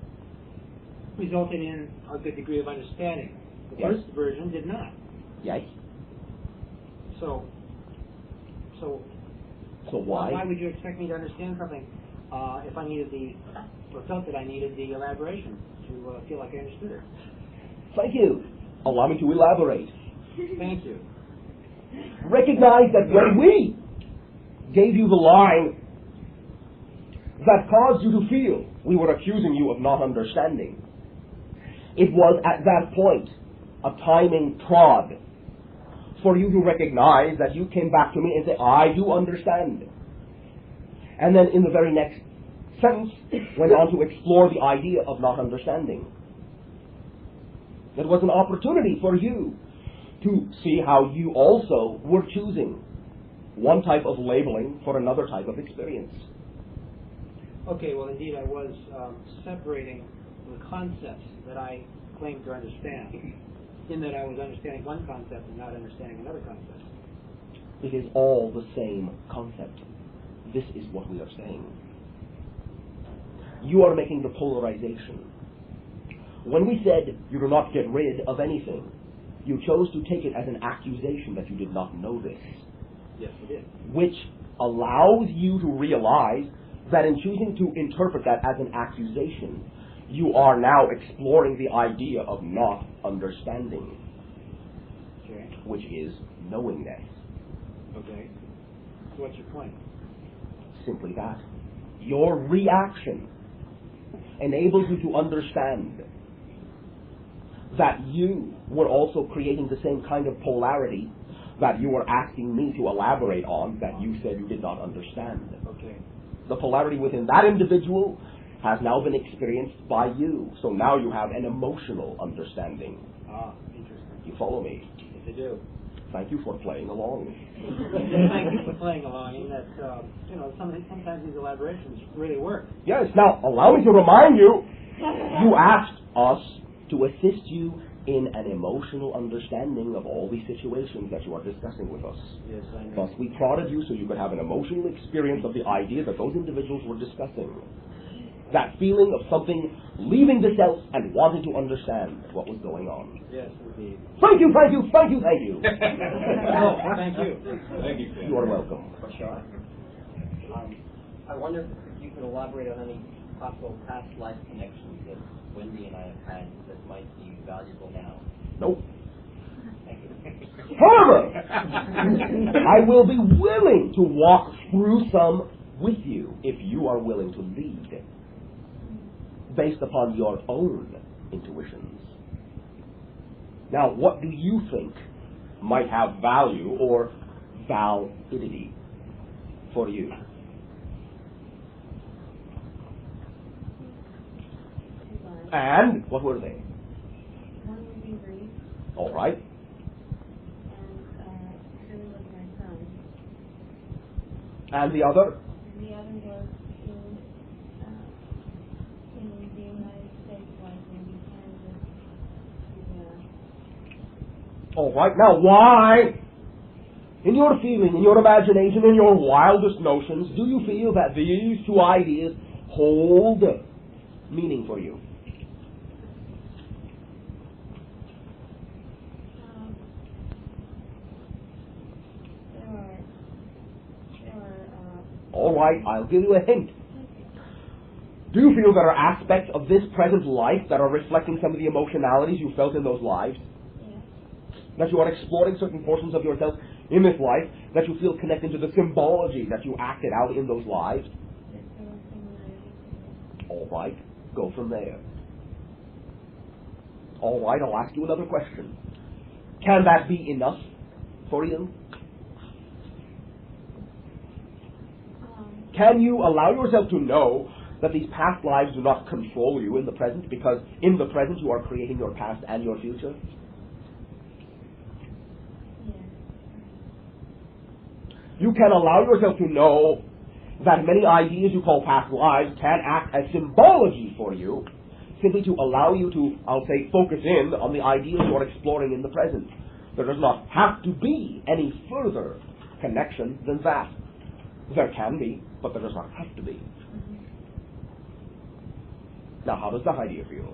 resulted in a good degree of understanding. The Yes. first version did not. Yes? So why? Why would you expect me to understand something if I needed or felt that I needed the elaboration to feel like I understood it? Thank you. Allow me to elaborate. Thank you. Recognize that when we gave you the line that caused you to feel we were accusing you of not understanding, it was at that point a timing trod for you to recognize that you came back to me and say, I do understand. And then in the very next sentence went on to explore the idea of not understanding. It was an opportunity for you to see how you also were choosing one type of labeling for another type of experience. Okay, well, indeed, I was separating the concepts that I claimed to understand, in that I was understanding one concept and not understanding another concept. It is all the same concept. This is what we are saying. You are making the polarization. When we said you do not get rid of anything, you chose to take it as an accusation that you did not know this. Yes, we did. Which allows you to realize that in choosing to interpret that as an accusation, you are now exploring the idea of not understanding, Okay. which is knowingness. Okay. So what's your point? Simply that. Your reaction enables you to understand that you were also creating the same kind of polarity that you were asking me to elaborate on that you said you did not understand. Okay. The polarity within that individual has now been experienced by you. So now you have an emotional understanding. Ah, interesting. You follow me? Yes, I do. Thank you for playing along. Thank you for playing along, in that, sometimes these elaborations really work. Yes, now allow me to remind you, you asked us to assist you in an emotional understanding of all these situations that you are discussing with us. Yes, I know. Thus, we prodded you so you could have an emotional experience of the idea that those individuals were discussing. That feeling of something leaving the self and wanting to understand what was going on. Yes, indeed. Thank you, thank you, thank you, thank you. Oh, thank you. Thank you, Ken. You are welcome. Bashar. I wonder if you could elaborate on any possible past life connections that Wendy and I have had that might be valuable now. Nope. Thank you. However, I will be willing to walk through some with you if you are willing to lead, based upon your own intuitions. Now, what do you think might have value or validity for you? And what were they? One would be grief, All right. and living with my son. And the other? And the other was in the United States, like maybe Kansas. Yeah. All right. Now, why, in your feeling, in your imagination, in your wildest notions, do you feel that these two ideas hold meaning for you? All right, I'll give you a hint. Do you feel there are aspects of this present life that are reflecting some of the emotionalities you felt in those lives? Yeah. That you are exploring certain portions of yourself in this life, that you feel connected to the symbology that you acted out in those lives? All right, go from there. All right, I'll ask you another question. Can that be enough for you? Can you allow yourself to know that these past lives do not control you in the present, because in the present you are creating your past and your future? Yeah. You can allow yourself to know that many ideas you call past lives can act as symbology for you, simply to allow you to, I'll say, focus in on the ideas you are exploring in the present. There does not have to be any further connection than that. There can be, but there does not have to be. Mm-hmm. Now, how does that idea feel?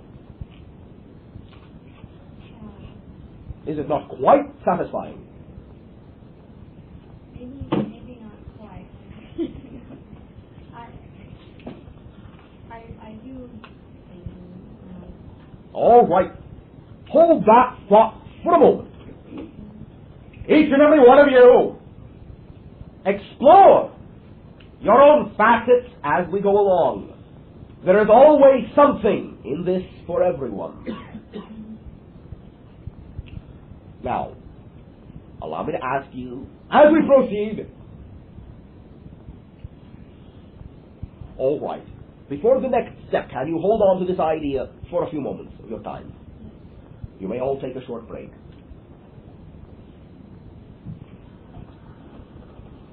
Is it not quite satisfying? Maybe not quite. I do. All right. Hold that thought for a moment. Each and every one of you, explore your own facets as we go along. There is always something in this for everyone. Now, allow me to ask you, as we proceed, all right, before the next step, can you hold on to this idea for a few moments of your time? You may all take a short break.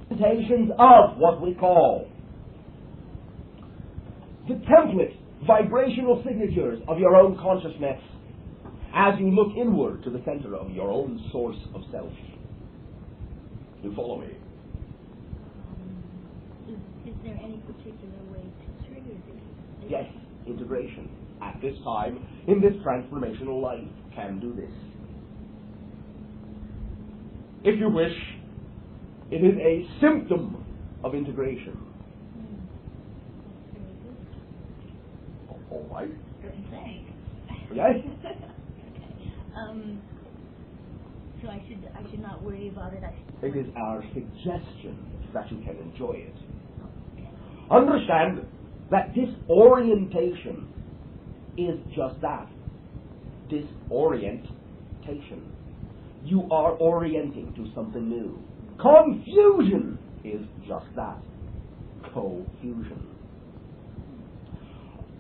Presentations of what we call the template vibrational signatures of your own consciousness as you look inward to the center of your own source of self. You follow me? Is there any particular way to trigger this? Yes, integration. At this time, in this transformational life, can do this. If you wish, it is a symptom of integration. All right. Good, thanks. Yes? So I should not worry about it. It is our suggestion that you can enjoy it. Understand that disorientation is just that. Disorientation. You are orienting to something new. Confusion is just that. Confusion.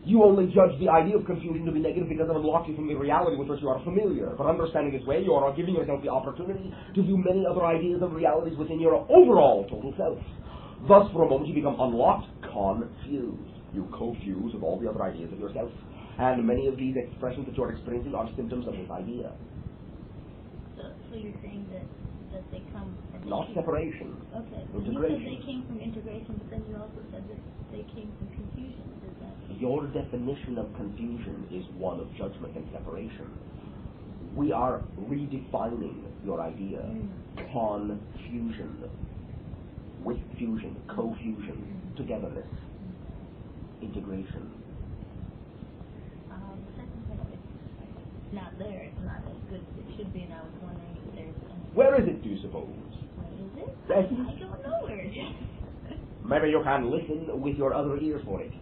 You only judge the idea of confusion to be negative because it unlocks you from the reality with which you are familiar. But understanding this way, you are giving yourself the opportunity to view many other ideas and realities within your overall total self. Thus, for a moment, you become unlocked, confused. You co-fuse with all the other ideas of yourself. And many of these expressions that you are experiencing are symptoms of this idea. So you're saying that they come from... Not separation. Okay. Integration. You said they came from integration, but then you also said that they came from confusion. Is that... Your definition of confusion is one of judgment and separation. We are redefining your idea. Confusion. With fusion. Co-fusion. Togetherness. Integration. The second part of it, it's not there. It's not as good as it should be, and I was wondering if there's... Where is it, do you suppose? Where is it? Yes. I don't know where it is. Maybe you can listen with your other ear for it.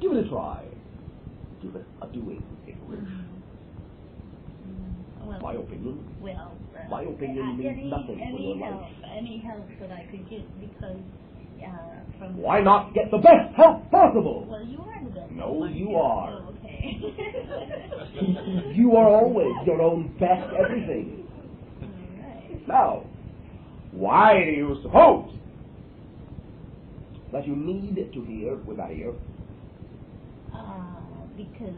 Give it a try. Give it a doing, if you wish. my opinion. Well, My opinion means nothing for your life. Any help that I could get, because from... Why not get the best help possible? Well, you are the best. No, you are. Oh, okay. You are always your own best everything. All right. Now, why do you suppose that you need to hear with that ear? Because,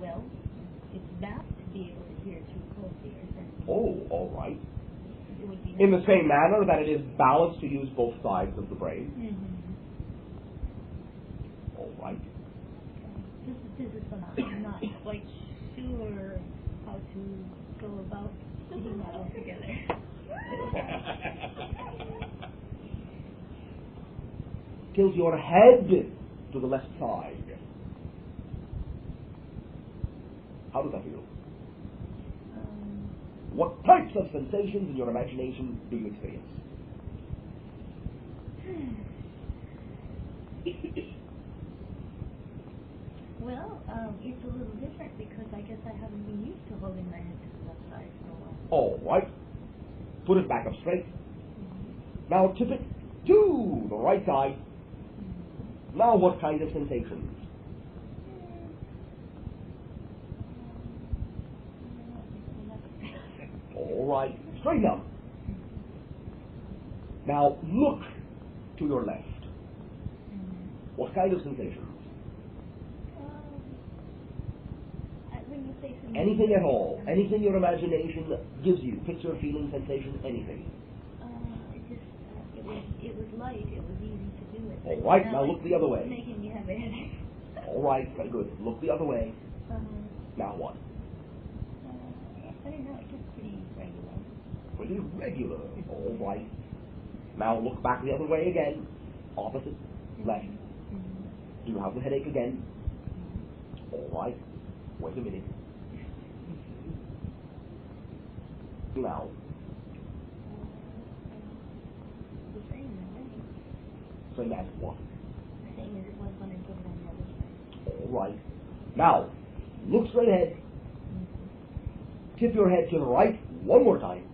well, it's bound to be able to hear through both ears. Oh, all right. It would be In the same manner that it is balanced to use both sides of the brain. Mm-hmm. All right. This is what I'm not quite sure how to go about putting that all together. Tilt your head to the left side. How does that feel? What types of sensations in your imagination do you experience? Well, it's a little different because I guess I haven't been used to holding my head to the left side for a while. All right. Put it back up straight. Now tip it to the right side. Now what kind of sensations? All right. Straighten up. Now look to your left. What kind of sensations? When you say Anything at all. Anything your imagination gives you. Picture, feeling, sensation, anything. It was light. It was easy to do it. All right. Now look the other way. It's making me have a headache. All right. Very good. Look the other way. Now what? I don't know. It's just pretty regular. Pretty regular. All right. Now look back the other way again. Opposite. Left. Do you have the headache again? All right. Wait a minute. Now. The same, I think. Same as what? The same as it was when I put it on the other side. All right. Now, look straight ahead. Tip your head to the right one more time.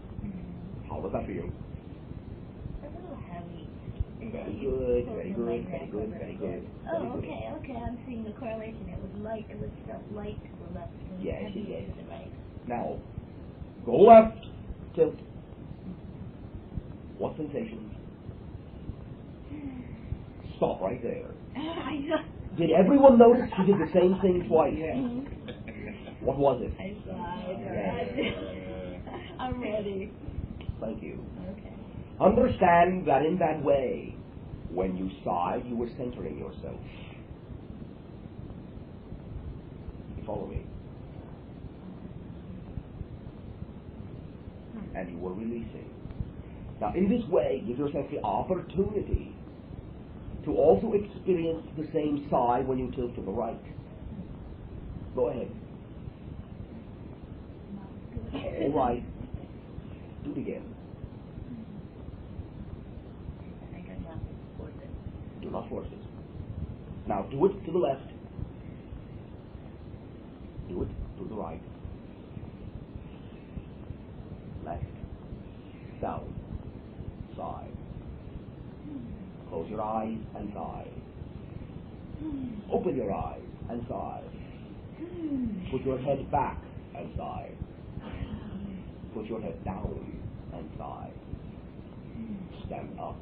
How does that feel? A little heavy. Very good, very good, very good, very good. Oh, okay. I'm seeing the correlation. It was light. It was light to the left and Yes, heavy yes. to the right. Now, go left, tilt. What sensations? Stop right there. I know. Did everyone notice she did the same thing twice? What was it? I sighed. I'm ready. Thank you. Okay. Understand that in that way, when you sighed, you were centering yourself. You follow me? And you were releasing. Now, in this way, give yourself the opportunity to also experience the same sigh when you tilt to the right. Go ahead. All right. Do it again. I think I'm not force it. Do not force it. Now, do it to the left. Do it to the right. Left. Down. Side. Close your eyes and sigh. Open your eyes and sigh. Put your head back and sigh. Put your head down and sigh. Stand up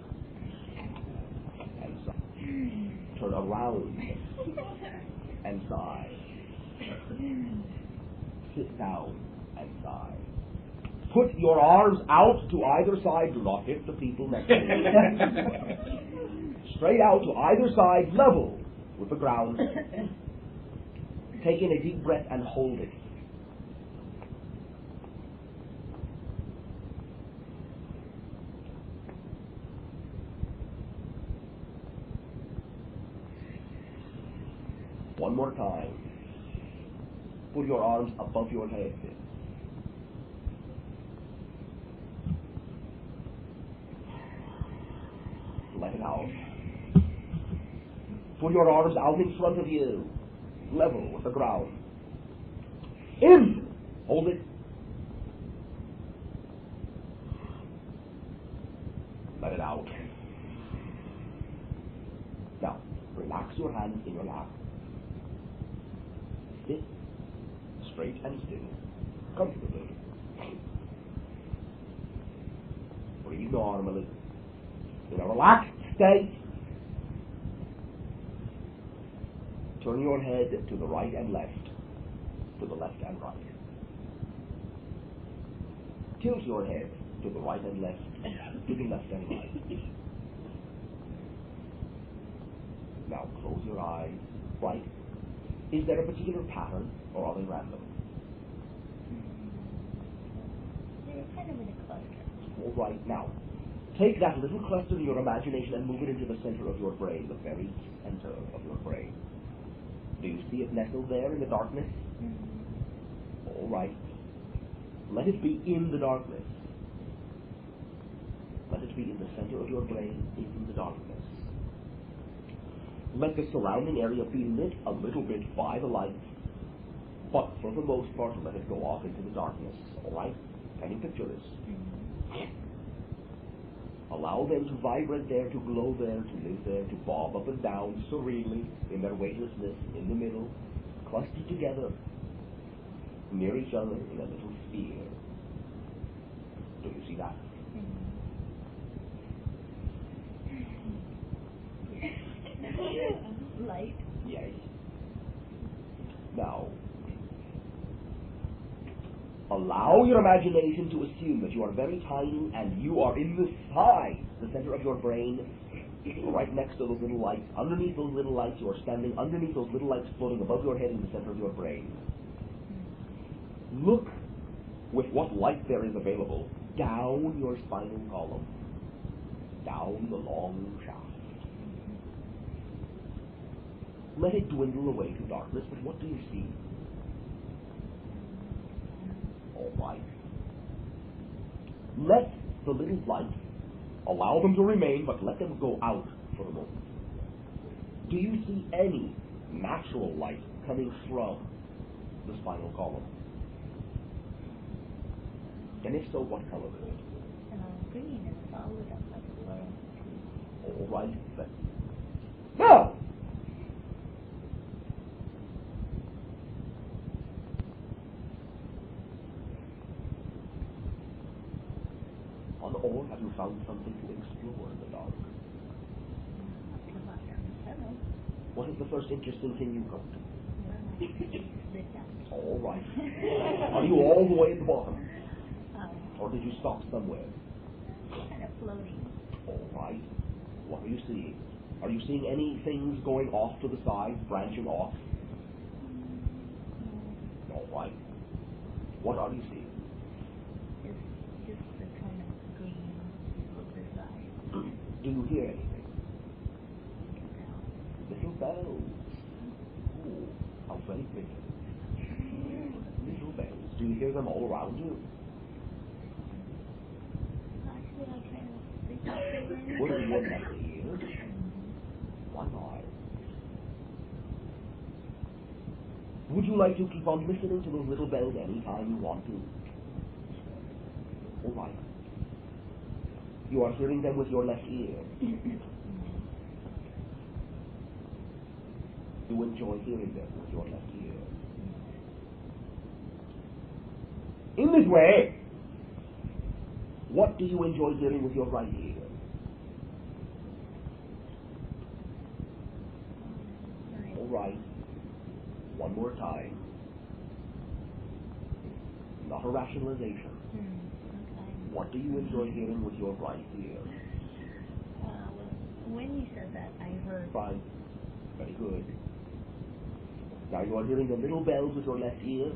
and sigh. Turn around and sigh. Sit down and sigh. Put your arms out to either side. Do not hit the people next to you. Straight out to either side, level with the ground. Take in a deep breath and hold it. One more time. Put your arms above your head. Let it out. Put your arms out in front of you, level with the ground. In! Hold it. let it out. Now, relax your hands in your lap. Sit straight and still, comfortably. Breathe normally. In a relaxed state, turn your head to the right and left, to the left and right. Tilt your head to the right and left, to the left and right. Now close your eyes. Right. Is there a particular pattern, or are they random? They're kind of in a cluster. All right. Now, take that little cluster in your imagination and move it into the center of your brain, the very center of your brain. Do you see it nestled there in the darkness? Mm-hmm. All right. Let it be in the darkness. Let it be in the center of your brain, in the darkness. Let the surrounding area be lit a little bit by the light, but for the most part, let it go off into the darkness. All right? Can you picture this? Mm-hmm. Allow them to vibrate there, to glow there, to live there, to bob up and down serenely in their weightlessness in the middle, clustered together near each other in a little sphere. Do you see that? Light. Yes. Now, allow your imagination to assume that you are very tiny and you are inside the center of your brain, right next to those little lights. Underneath those little lights, you are standing underneath those little lights floating above your head in the center of your brain. Look with what light there is available down your spinal column, down the long shaft. Let it dwindle away to darkness, but what do you see? All right. Let the little lights, allow them to remain, but let them go out for a moment. Do you see any natural light coming from the spinal column? And if so, what color is it? Green, and it's all lit up like a glow. All right, then. Now! Or have you found something to explore in the dark? What is the first interesting thing you got? All right. Are you all the way at the bottom? Or did you stop somewhere? Kind of floating. All right. What are you seeing? Are you seeing any things going off to the sides, branching off? All right. What are you seeing? Just the kind of green floater side. Do you hear anything? Little bells. Oh, how very pretty. Little bells. Do you hear them all around you? Actually, I kind of think they What are your left ear? Why not? Would you like to keep on listening to those little bells anytime you want to? All right. You are hearing them with your left ear. You enjoy hearing them with your left ear. In this way, what do you enjoy hearing with your right ear? All right. One more time. Not a rationalization. What do you enjoy hearing with your right ear? When you said that, I heard. Fine. Very good. Now you are hearing the little bells with your left ear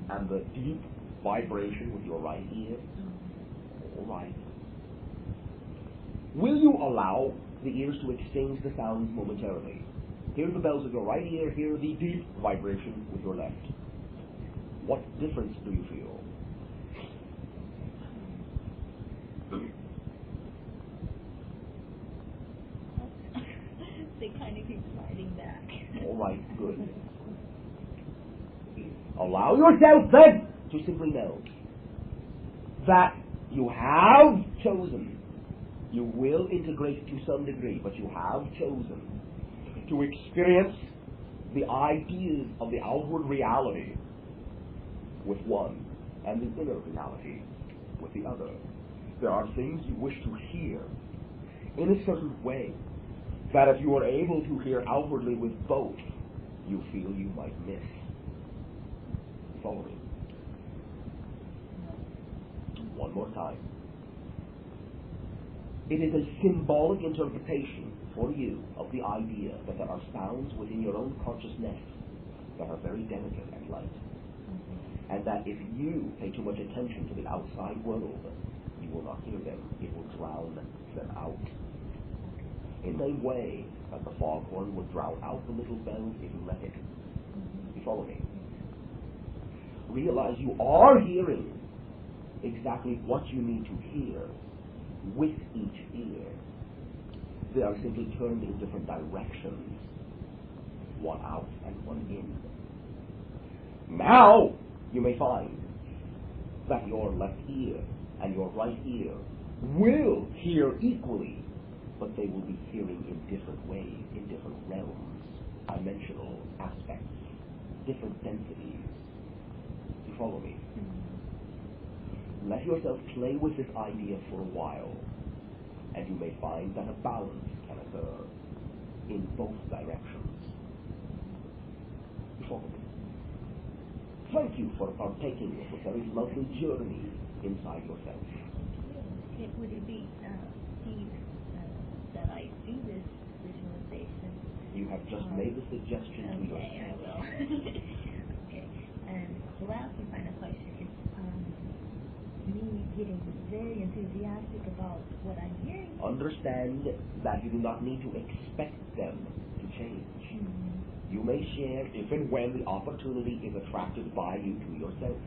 and the deep vibration with your right ear. All right. Will you allow the ears to exchange the sounds momentarily? Hear the bells with your right ear, hear the deep vibration with your left. What difference do you feel? They kind of keep sliding back. All right, good. Allow yourself then to simply know that you have chosen You will integrate to some degree, but you have chosen to experience the ideas of the outward reality with one and the inner reality with the other. There are things you wish to hear in a certain way that if you are able to hear outwardly with both, you feel you might miss. Follow me. One more time. It is a symbolic interpretation for you of the idea that there are sounds within your own consciousness that are very delicate and light. And that if you pay too much attention to the outside world, you will not hear them. It will drown them out. In the way that the foghorn would drown out the little bells if you let it. You follow me? Realize you are hearing exactly what you need to hear with each ear. They are simply turned in different directions, one out and one in. Now you may find that your left ear and your right ear will hear equally, but they will be hearing in different ways, in different realms, dimensional aspects, different densities. You follow me? Let yourself play with this idea for a while, and you may find that a balance can occur in both directions. You follow me? Thank you for partaking of a very lovely journey inside yourself. Would it be, Steve, that I do this visualization? You have just made the suggestion to yourself. Okay, I will. Okay. And the last and final question is me getting very enthusiastic about what I'm hearing. Understand that you do not need to expect them to change. You may share if and when the opportunity is attracted by you to yourself.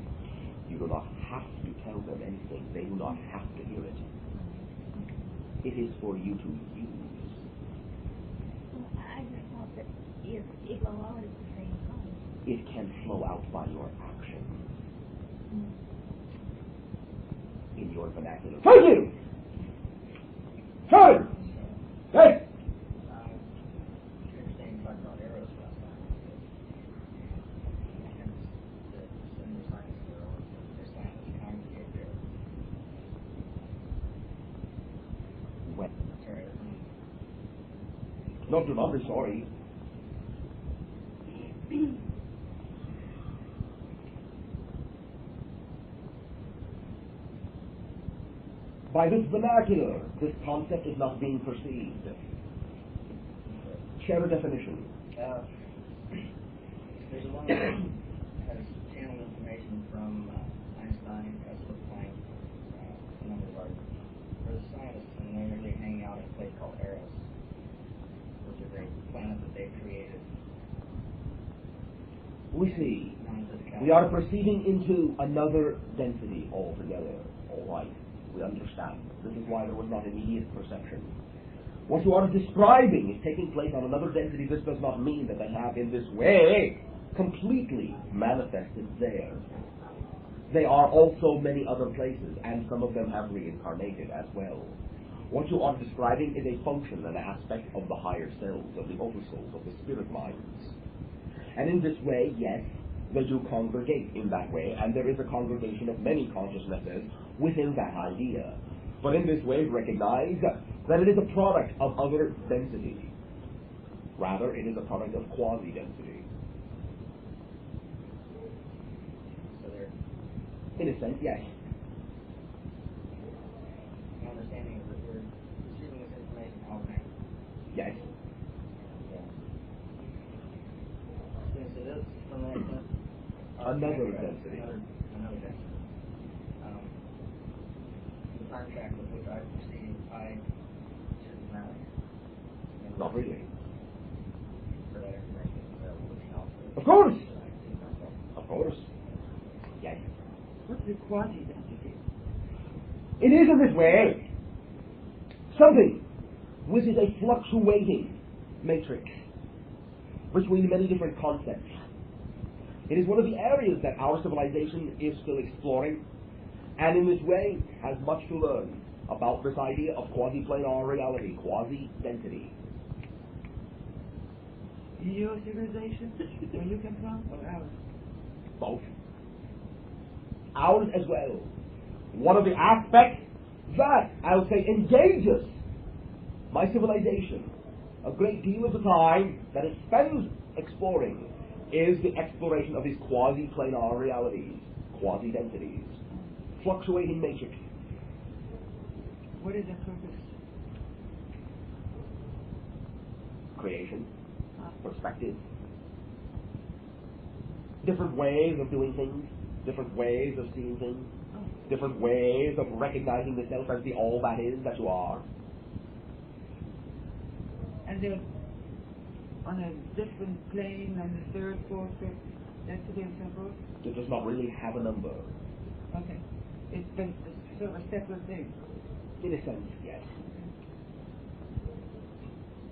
You do not have to tell them anything. They do not have to hear it. It is for you to use. Well, I just thought that if it will allow it at the same time. It can flow out by your action. In your vernacular. Thank you! Hey! Hey! No, do not be sorry. By this vernacular, this concept is not being perceived. Share a definition. There's a woman that has channeled information from Einstein, Tesla, Planck, a number of others. There's a scientist, and they're really hanging out in a place called Eros, which is a planet that they've created. We see. We are proceeding into another density altogether. All right. We understand. This is why there was not immediate perception. What you are describing is taking place on another density. This does not mean that they have in this way completely manifested there. They are also many other places, and some of them have reincarnated as well. What you are describing is a function, an aspect of the higher selves, of the oversouls, of the spirit minds. And in this way, yes, they do congregate in that way, and there is a congregation of many consciousnesses within that idea. But in this way, recognize that it is a product of other density. Rather, it is a product of quasi-density. So they're, in a sense, yes. my understanding is that we're receiving this information overnight. Yes. So this, from that sense, Another density. Another density. The time track with which I perceive I shouldn't matter. Not really. For that information available to me also. Of course. Of course. Yes. What's the quasi-density? It is in this way something which is a fluctuating matrix between many different concepts. It is one of the areas that our civilization is still exploring, and in this way has much to learn about this idea of quasi-planar reality, quasi-density? Your civilization, where you come from, or ours? Both. Ours as well. One of the aspects that, I would say, engages my civilization a great deal of the time that it spends exploring is the exploration of these quasi-planar realities, quasi-densities, fluctuating matrix. What is their purpose? Creation, perspective, different ways of doing things, different ways of seeing things, different ways of recognizing the self as the all that is that you are. And they're on a different plane, on the third, fourth, fifth, that's the example? It does not really have a number. Okay. It's been sort of a separate thing. In a sense, yes.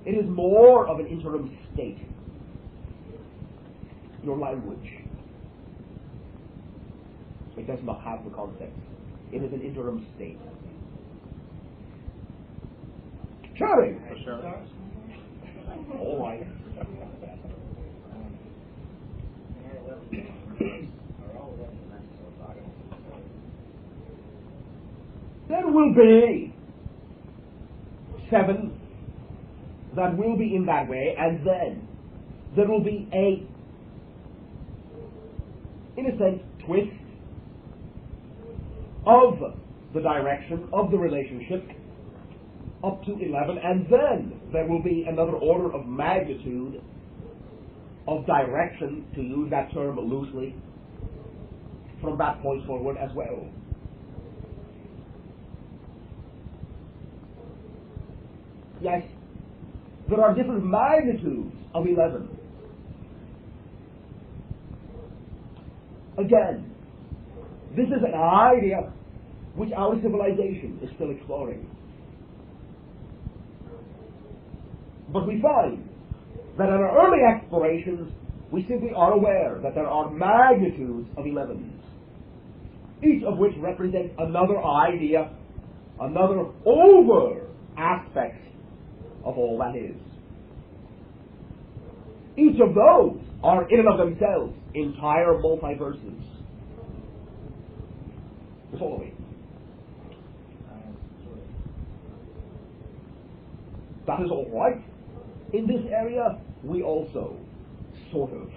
It is more of an interim state. Your language. It does not have the concept. It is an interim state. Sharing! All right. There will be 7 that will be in that way, and then there will be a, in a sense, twist of the direction of the relationship up to 11, and then there will be another order of magnitude of direction, to use that term loosely, from that point forward as well. Yes, there are different magnitudes of 11. Again, this is an idea which our civilization is still exploring. But we find that in our early explorations, we simply are aware that there are magnitudes of 11s, each of which represents another idea, another over aspect of all that is. Each of those are in and of themselves entire multiverses. You follow me? That is all right. In this area, we also sort of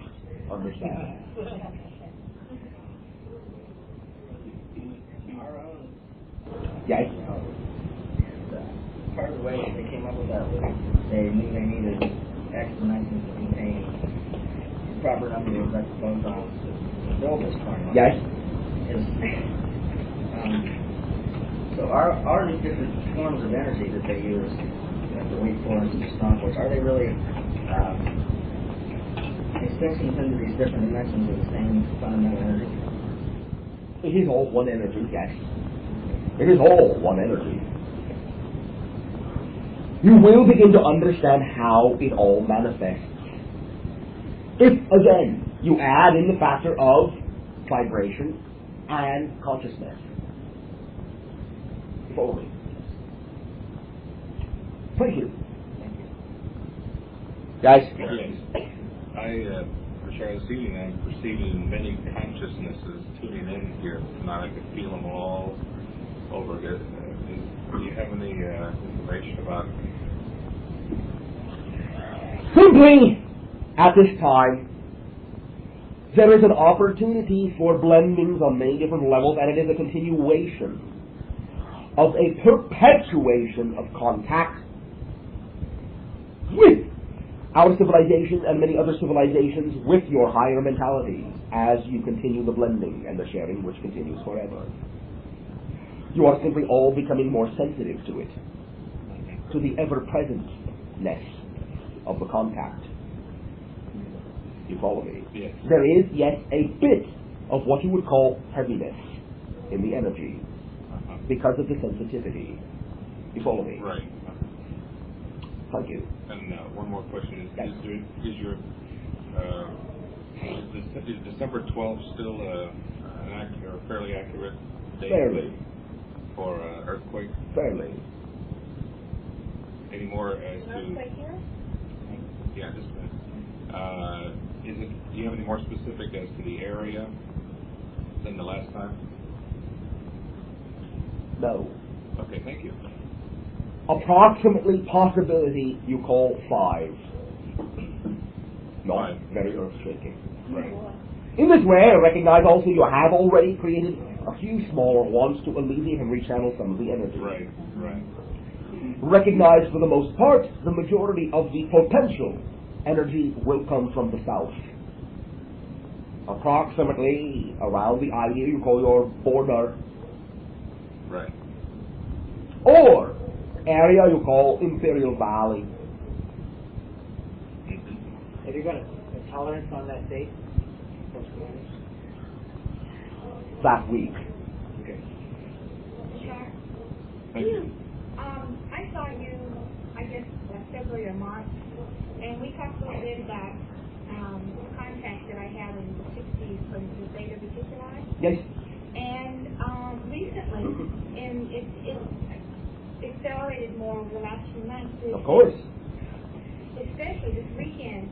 understand. Yes? Part of the way they came up with that was they knew they needed X dimensions to contain the proper number of vector photons to build this quantum. Yes? So are these different forms of energy that they use, like the weak force and the strong force, are they really extensions into these different dimensions of the same fundamental energy? It is all one energy, yes. It is all one energy. You will begin to understand how it all manifests. If, again, you add in the factor of vibration and consciousness. Follow me. Thank you. Guys? Yes. Bashar, this evening I'm perceiving many consciousnesses tuning in here tonight. I could feel them all over again. Do you have any information about it? Simply, at this time, there is an opportunity for blendings on many different levels, and it is a continuation of a perpetuation of contact with our civilization and many other civilizations, with your higher mentality, as you continue the blending and the sharing, which continues forever. You are simply all becoming more sensitive to it, to the ever-presentness of the contact. You follow me? Yes. There is, yes, a bit of what you would call heaviness in the energy because of the sensitivity. You follow me? Right. Thank you. And one more question: Yes. Is December 12th still an accurate, or fairly accurate date? Fairly. for earthquake? Fairly. Any more as to? Earthquake here? Yeah, just a minute. Do you have any more specific as to the area than the last time? No. Okay, thank you. Approximately possibility you call 5. Not 5. very earth-shaking. Right. In this way, I recognize also you have already created a few smaller ones to alleviate and rechannel some of the energy. Right. Recognize for the most part, the majority of the potential energy will come from the south. Approximately around the idea you call your border. Right. Or area you call Imperial Valley. Have you got a tolerance on that date? That week. Okay. Sure. Thank you. I saw you, I guess, February or March, and we talked a little bit about contacts that I had in the 60s from the Zeta Reticuli. Yes. And recently, and it accelerated more over the last few months. Of course. Especially this weekend,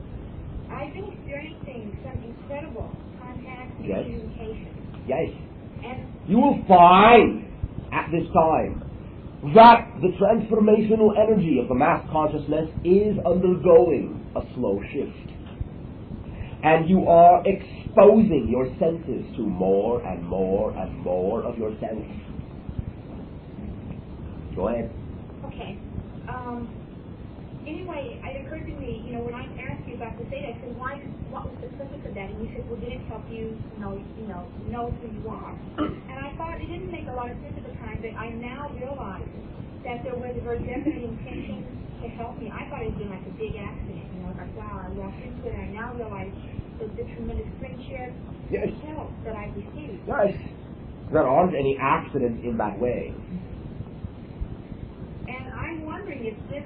I've been experiencing some incredible contact and Yes. communication. Yes. And You will find at this time that the transformational energy of the mass consciousness is undergoing a slow shift. And you are exposing your senses to more and more and more of yourself. Go ahead. okay. Anyway, it occurred to me, when I asked you about the Zeta, I said, what was the purpose of that? And you said, well, did it help you know who you are? And I thought it didn't make a lot of sense at the time, but I now realize that there was a very definite intention to help me. I thought it had been like a big accident, like, wow, I walked into it, and I now realize the tremendous friendship Yes. and help that I received. Yes. There aren't any accidents in that way. And I'm wondering if this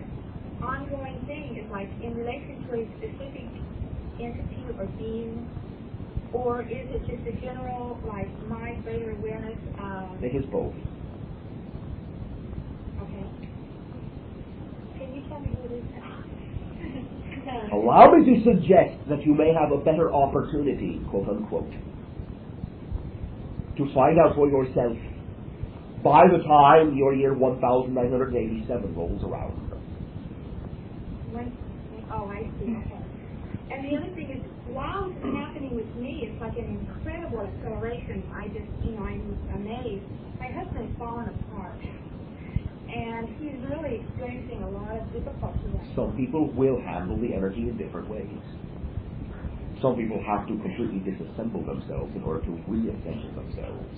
ongoing thing is like in relation to a specific entity or being, or is it just a general, like, my greater awareness of... It is both. Okay. Can you tell me who it is? Allow me to suggest that you may have a better opportunity, quote unquote, to find out for yourself by the time your year 1987 rolls around. Oh, I see. Okay. And the other thing is, while this is happening with me, it's like an incredible acceleration. I'm amazed. My husband has fallen apart, and he's really experiencing a lot of difficulty. Some people will handle the energy in different ways. Some people have to completely disassemble themselves in order to reassemble themselves.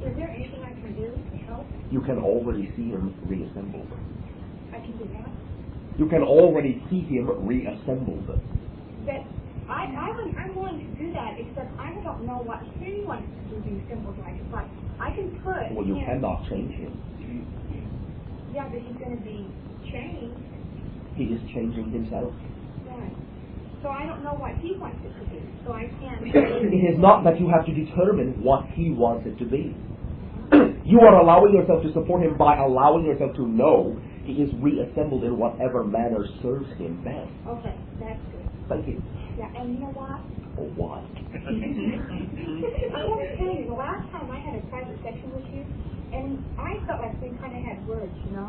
Is there anything I can do to help? You can already see him reassembled. I can do that. You can already see him reassembled. But I'm willing to do that, except I don't know what he wants to do symbols like. But I can put. Well, you him, cannot change him. Yeah, but he's going to be changed. He is changing himself. Right. So I don't know what he wants it to be. So I can't. It is not that you have to determine what he wants it to be. You are allowing yourself to support him by allowing yourself to know he is reassembled in whatever manner serves him best. Okay, that's good. Thank you. Yeah, and you know what? Or what? I want to tell you, the last time I had a private section with you, and I felt like we kind of had words, And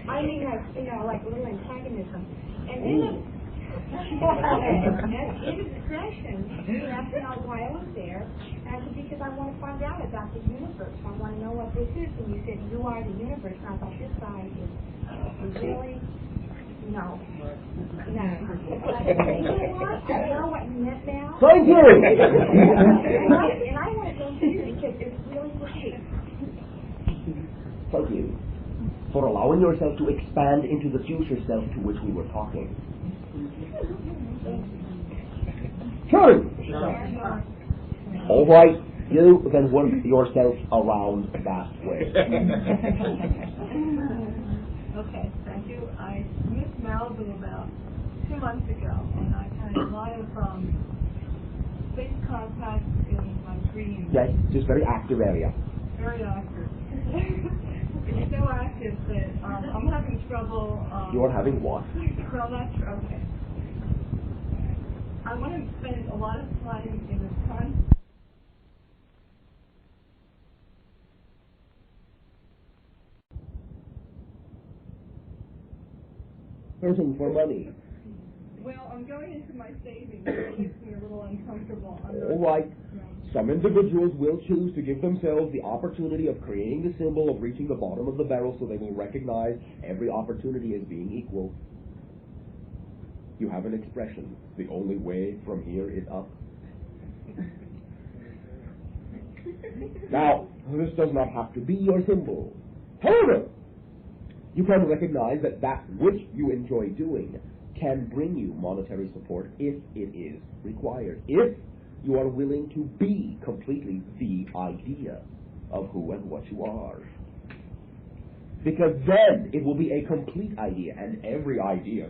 I mean, like a little antagonism. And then in the discussion, you asked me why I was there, and I said, because I want to find out about the universe. I want to know what this is. And you said, you are the universe. And I thought, this guy is really... No. You know what? I know what you meant now. Thank you! And I want to go through because it's really great. Thank you for allowing yourself to expand into the future self to which we were talking. Sure. All right, you then work yourself around that way. Okay, thank you. I moved to Malibu about 2 months ago, and I've had a lot of space contact in my green. Yes, just very active area. Very active. It's so active that I'm having trouble. You're having what? Well, that's okay. I want to spend a lot of time in this concept. Searching for money. Well, I'm going into my savings. It makes me a little uncomfortable. All right. Some individuals will choose to give themselves the opportunity of creating the symbol of reaching the bottom of the barrel, so they will recognize every opportunity as being equal. You have an expression. The only way from here is up. Now, this does not have to be your symbol. However, you can recognize that that which you enjoy doing can bring you monetary support if it is required. If you are willing to be completely the idea of who and what you are. Because then it will be a complete idea, and every idea,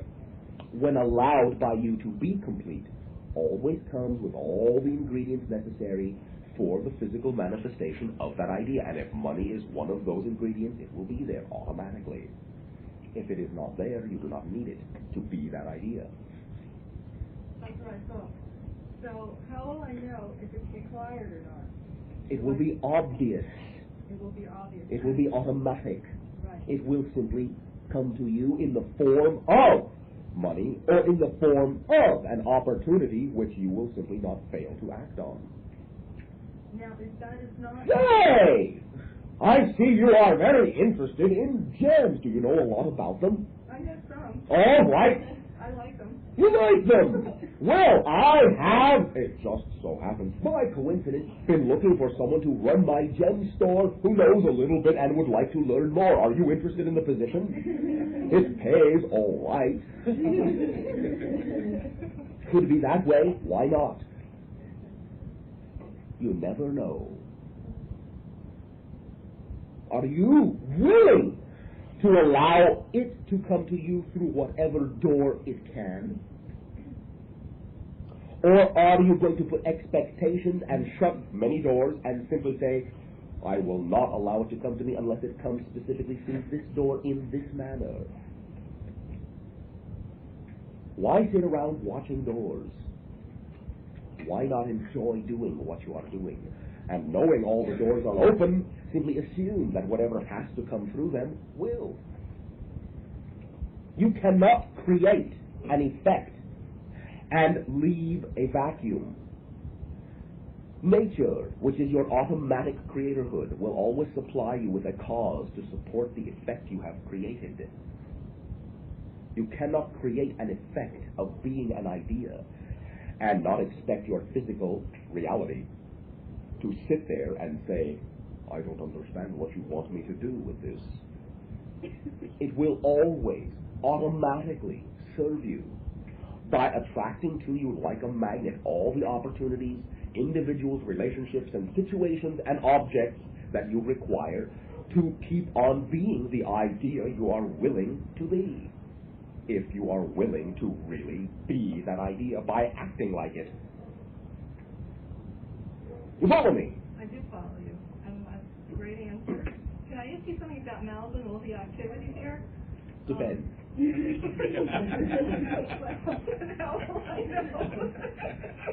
when allowed by you to be complete, always comes with all the ingredients necessary for the physical manifestation of that idea. And if money is one of those ingredients, it will be there automatically. If it is not there, you do not need it to be that idea. That's what I thought. So how will I know if it's required or not? It will be obvious. It will be obvious. It will be automatic. Right. It will simply come to you in the form of money or in the form of an opportunity which you will simply not fail to act on. Now, if that is not... Yay! I see you are very interested in gems. Do you know a lot about them? I know some. All right. I like them. You like them? Well, I have, it just so happens, by coincidence, been looking for someone to run my gem store who knows a little bit and would like to learn more. Are you interested in the position? It pays all right. Could be that way. Why not? You never know. Are you willing to allow it to come to you through whatever door it can? Or are you going to put expectations and shut many doors and simply say, I will not allow it to come to me unless it comes specifically through this door in this manner? Why sit around watching doors? Why not enjoy doing what you are doing? And knowing all the doors are open, simply assume that whatever has to come through them will. You cannot create an effect and leave a vacuum. Nature, which is your automatic creatorhood, will always supply you with a cause to support the effect you have created. You cannot create an effect of being an idea and not expect your physical reality to sit there and say, I don't understand what you want me to do with this. It will always automatically serve you by attracting to you like a magnet all the opportunities, individuals, relationships, and situations and objects that you require to keep on being the idea you are willing to be. If you are willing to really be that idea by acting like it. You follow me? I do follow you, and that's a great answer. Can I ask you something about Malibu and all the activity there? Depends. Well, I know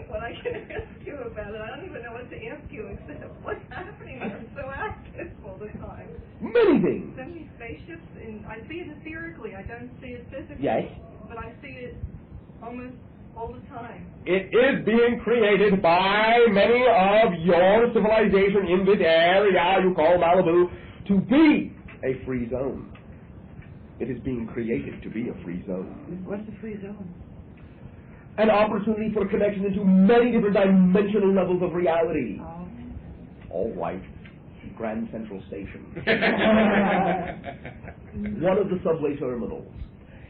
what I can ask you about it. I don't even know what to ask you except what's happening. I'm so active all the time. Many things. So many spaceships, and I see it etherically. I don't see it physically. Yes. But I see it almost all the time. It is being created by many of your civilization in this area you call Malibu to be a free zone. It is being created to be a free zone. What's the free zone? An opportunity for connection into many different dimensional levels of reality. Oh. All right. Grand Central Station. One of the subway terminals.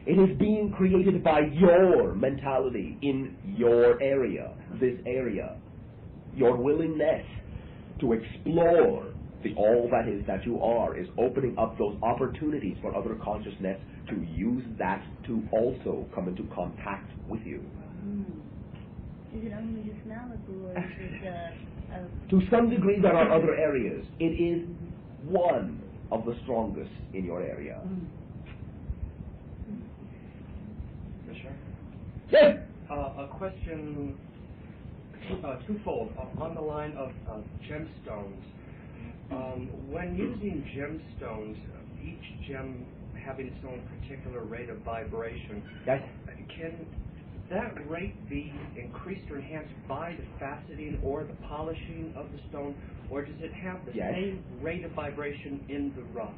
It is being created by your mentality in your area, this area. Your willingness to explore the all that is that you are is opening up those opportunities for other consciousness to use that to also come into contact with you. Is it only just Malibu, or is it To some degree, there are other areas. It is one of the strongest in your area. Bashar? Yes. A question, twofold, on the line of gemstones. When using gemstones, each gem having its own particular rate of vibration, Yes. can that rate be increased or enhanced by the faceting or the polishing of the stone, or does it have the Yes. same rate of vibration in the rough?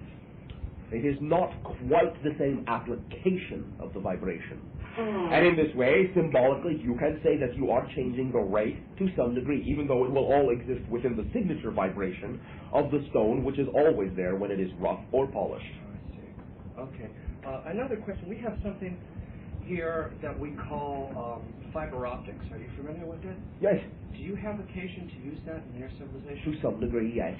It is not quite the same application of the vibration. And in this way, symbolically, you can say that you are changing the rate to some degree, even though it will all exist within the signature vibration of the stone, which is always there when it is rough or polished. I see. Okay. Another question. We have something here that we call fiber optics. Are you familiar with it? Yes. Do you have occasion to use that in your civilization? To some degree, yes.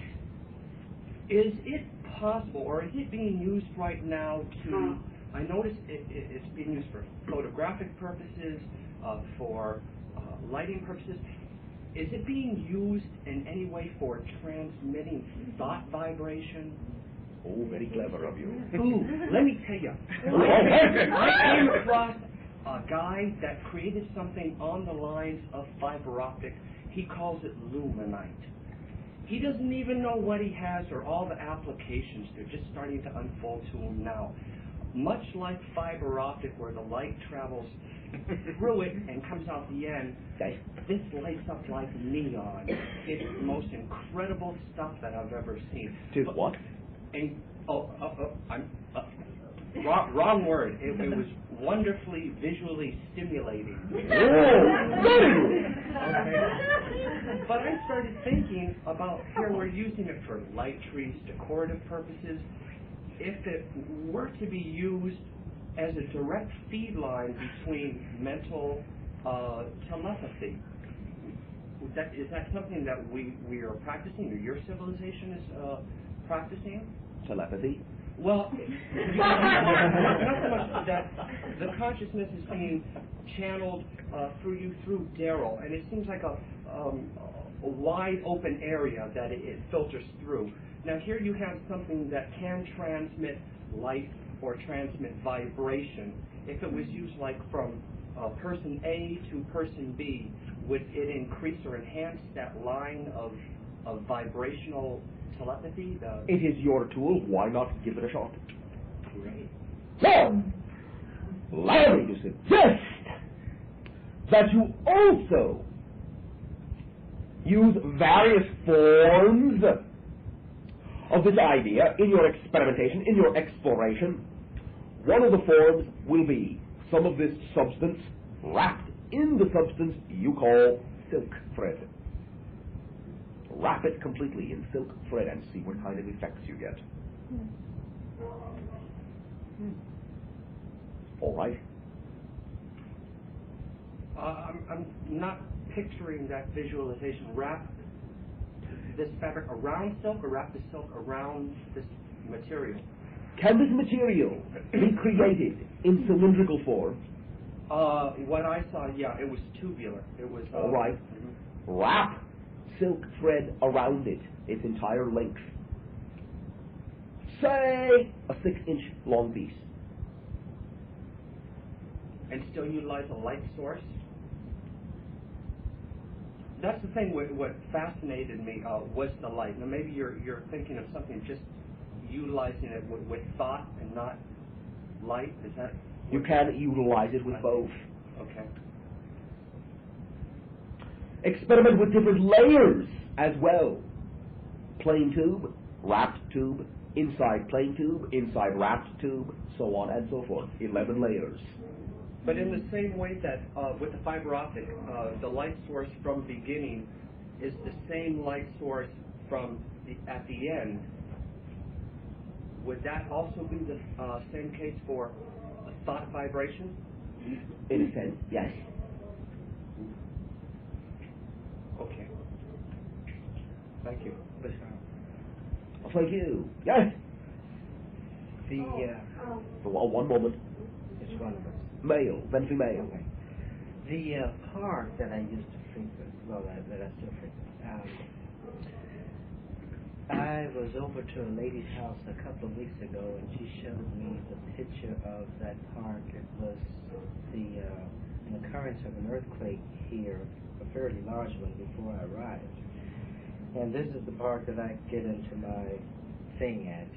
Is it possible, or is it being used right now to, I notice it's being used for photographic purposes, for lighting purposes. Is it being used in any way for transmitting thought vibration? Oh, very clever of you. Ooh, let me tell you. I came across a guy that created something on the lines of fiber optic. He calls it luminite. He doesn't even know what he has or all the applications. They're just starting to unfold to him now. Much like fiber optic, where the light travels through it and comes out the end, this lights up like neon. It's the most incredible stuff that I've ever seen. Tis what? And, wrong word. It was wonderfully visually stimulating. Okay. But I started thinking about, here we're using it for light trees, decorative purposes. If it were to be used as a direct feed line between mental telepathy, is that something that we are practicing, or your civilization is practicing? Telepathy? Well, not so much that the consciousness is being channeled through you through Daryl, and it seems like a wide open area that it filters through. Now here you have something that can transmit light or transmit vibration. If it was used like from person A to person B, would it increase or enhance that line of vibrational telepathy? It is your tool. Why not give it a shot? Great. So, allow me to suggest that you also use various forms of this idea in your experimentation, in your exploration. One of the forms will be some of this substance wrapped in the substance you call silk thread. Wrap it completely in silk thread and see what kind of effects you get. All right. I'm not picturing that visualization. Wrap this fabric around silk, or wrap the silk around this material? Can this material be created in cylindrical form? What I saw, yeah, it was tubular. It was. All right. Wrap silk thread around it, its entire length. Say a 6-inch long piece. And still utilize a light source? That's the thing. What fascinated me was the light. Now maybe you're thinking of something just utilizing it with thought and not light. Is that? You can utilize it with both. Okay. Experiment with different layers as well. Plain tube, wrapped tube, inside plain tube, inside wrapped tube, so on and so forth. 11 layers. But in the same way that with the fiber optic, the light source from beginning is the same light source from at the end, would that also be the same case for thought vibration? In a sense, yes. Okay. Thank you. Thank you. Yes. The One moment. it's one of us. Male, then female. Okay. The park that I used to frequent, well, that I still frequent. I was over to a lady's house a couple of weeks ago, and she showed me the picture of that park. It was an occurrence of an earthquake here, a fairly large one, before I arrived. And this is the park that I get into my thing at.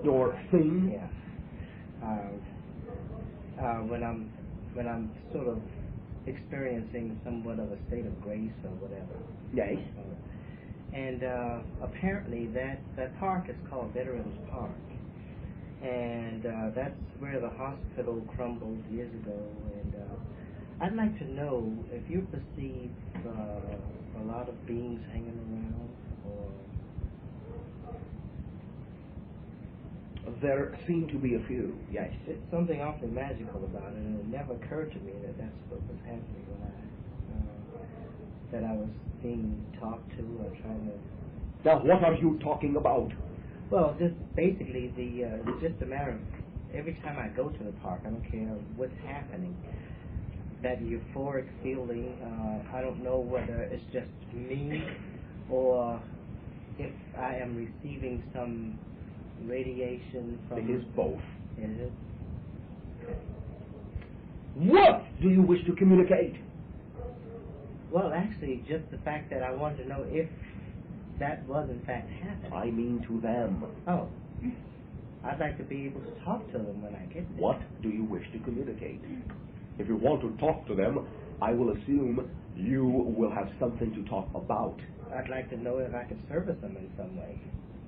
Your thing? Yeah. When I'm sort of experiencing somewhat of a state of grace or whatever. Yes. And apparently that park is called Veterans Park. And that's where the hospital crumbled years ago. And I'd like to know if you perceive a lot of beings hanging around, or... There seem to be a few, yes. It's something awfully magical about it, and it never occurred to me that that's what was happening when that I was being talked to or trying to... Now, what are you talking about? Well, just basically it's just a matter of every time I go to the park, I don't care what's happening, that euphoric feeling, I don't know whether it's just me or if I am receiving some radiation from... It is both. Is it? What do you wish to communicate? Well, actually, just the fact that I wanted to know if that was in fact happening. I mean to them. Oh. I'd like to be able to talk to them when I get there. What do you wish to communicate? If you want to talk to them, I will assume you will have something to talk about. I'd like to know if I could service them in some way.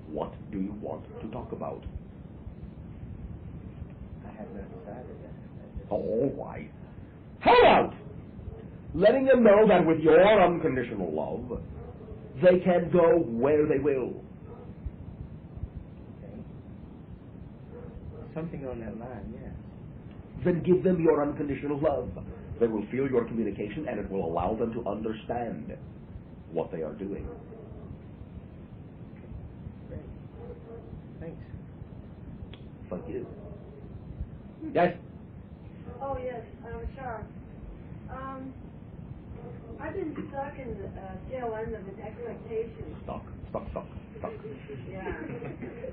What do you want to talk about? I have not decided that. All right. How about letting them know that with your unconditional love, they can go where they will? Okay. Something on that line, yes. Then give them your unconditional love. They will feel your communication, and it will allow them to understand what they are doing. Great. Thanks. Thank you. Yes? Oh, yes, Bashar. I've been stuck in the tail end of an expectation. Stuck. Yeah.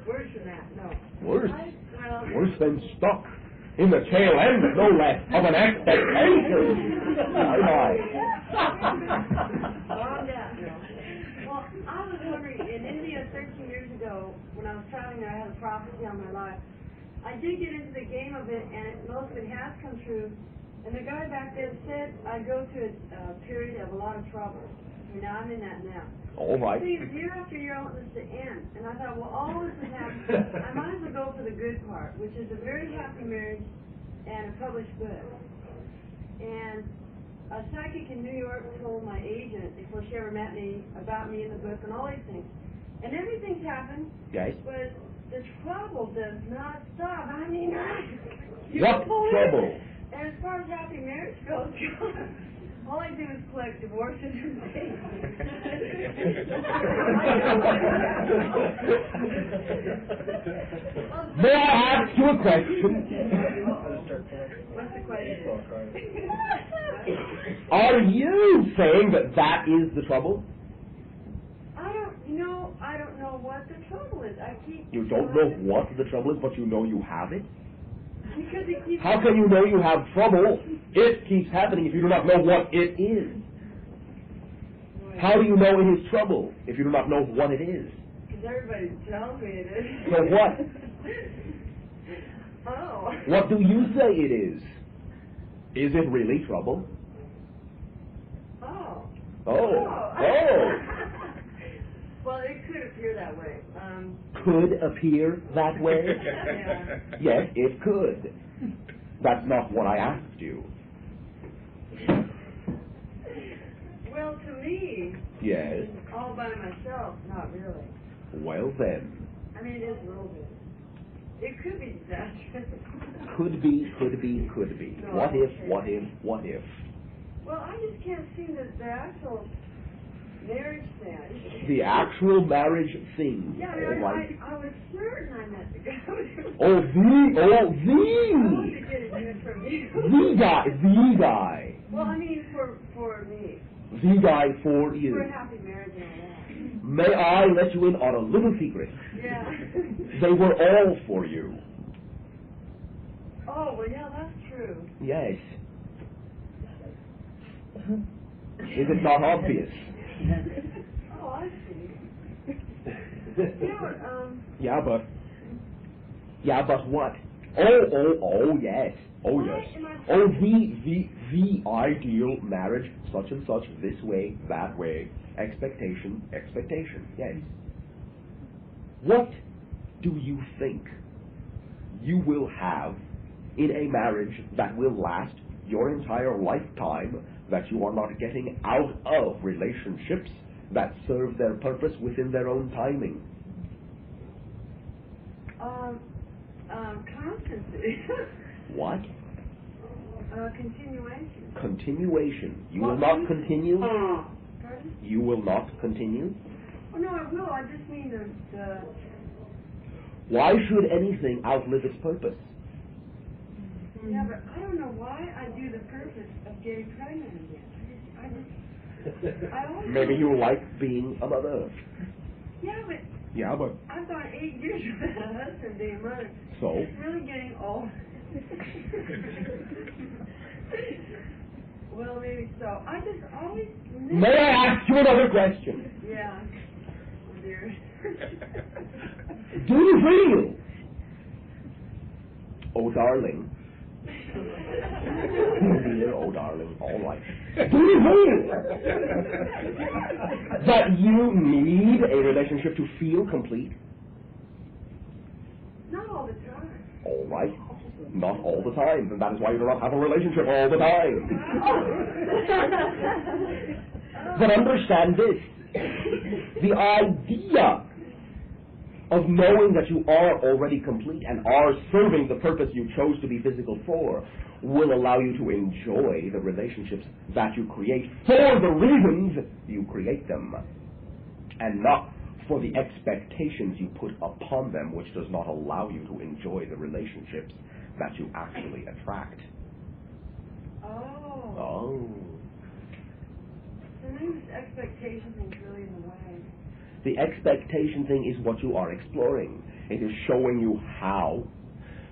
Worse than that, no. Worse? Well, Worse than stuck. In the tail end, no less, of an expectation. Aye. Calm down. Well, I was wondering, in India 13 years ago, when I was traveling there, I had a prophecy on my life. I did get into the game of it, and most of it has come true. And the guy back then said I'd go through a period of a lot of trouble. And now I'm in that now. All right. See, year after year, I want this to end. And I thought, well, all this is happening. I might as well go for the good part, which is a very happy marriage and a published book. And a psychic in New York told my agent, before she ever met me, about me in the book and all these things. And everything's happened. Yes. But the trouble does not stop. I mean, you What believe trouble? it. And as far as happy marriage goes, all I do is collect divorces and things. May I ask you a question? What's the question? Are you saying that that is the trouble? I don't know what the trouble is. You don't know what the trouble is, but you know you have it? Because it keeps... How can you know you have trouble? It keeps happening if you do not know what it is. How do you know it is trouble if you do not know what it is? Because everybody tells me it is. So what? Oh. What do you say it is? Is it really trouble? Oh. Oh. Well, it could appear that way. Could appear that way? Yeah. Yes, it could. That's not what I asked you. Well, to me, Yes. all by myself, not really. Well then. I mean, it is a little bit. It could be disastrous. Could be. No, What okay. if? Well, I just can't see the actual marriage thing. The actual marriage thing. Yeah, all right. I was certain I met the guy. The I wanted to get it from you. The guy. Well, I mean, for me. The guy for you. For a happy marriage and all that. May I let you in on a little secret? Yeah. They were all for you. Oh, well, yeah, that's true. Yes. Is it not obvious? Oh, I see. Yeah, but what? Oh, yes. Oh, yes. Oh, the ideal marriage, such and such, this way, that way, expectation, yes. What do you think you will have in a marriage that will last your entire lifetime, that you are not getting out of relationships that serve their purpose within their own timing? Constancy. What? Continuation. Continuation. You will not continue? Pardon? You will not continue? Oh, no, I will. I just mean the... Why should anything outlive its purpose? Yeah, but I don't know why I do the purpose of getting pregnant again. I always... Maybe you like being a mother. Yeah, but... Yeah, but... I've gone 8 years without a husband being a mother. So? It's really getting old. Well, maybe so. I just always... May I ask you another question? Yeah. Oh, dear. Do you feel, oh darling, dear, oh darling, all right. Do you feel that you need a relationship to feel complete? Not all the time. All right. Not all the time, and that is why you do not have a relationship all the time. But understand this. The idea of knowing that you are already complete and are serving the purpose you chose to be physical for will allow you to enjoy the relationships that you create for the reasons you create them, and not for the expectations you put upon them, which does not allow you to enjoy the relationships that you actually attract. Oh. So maybe this expectation thing's really in the way. The expectation thing is what you are exploring. It is showing you how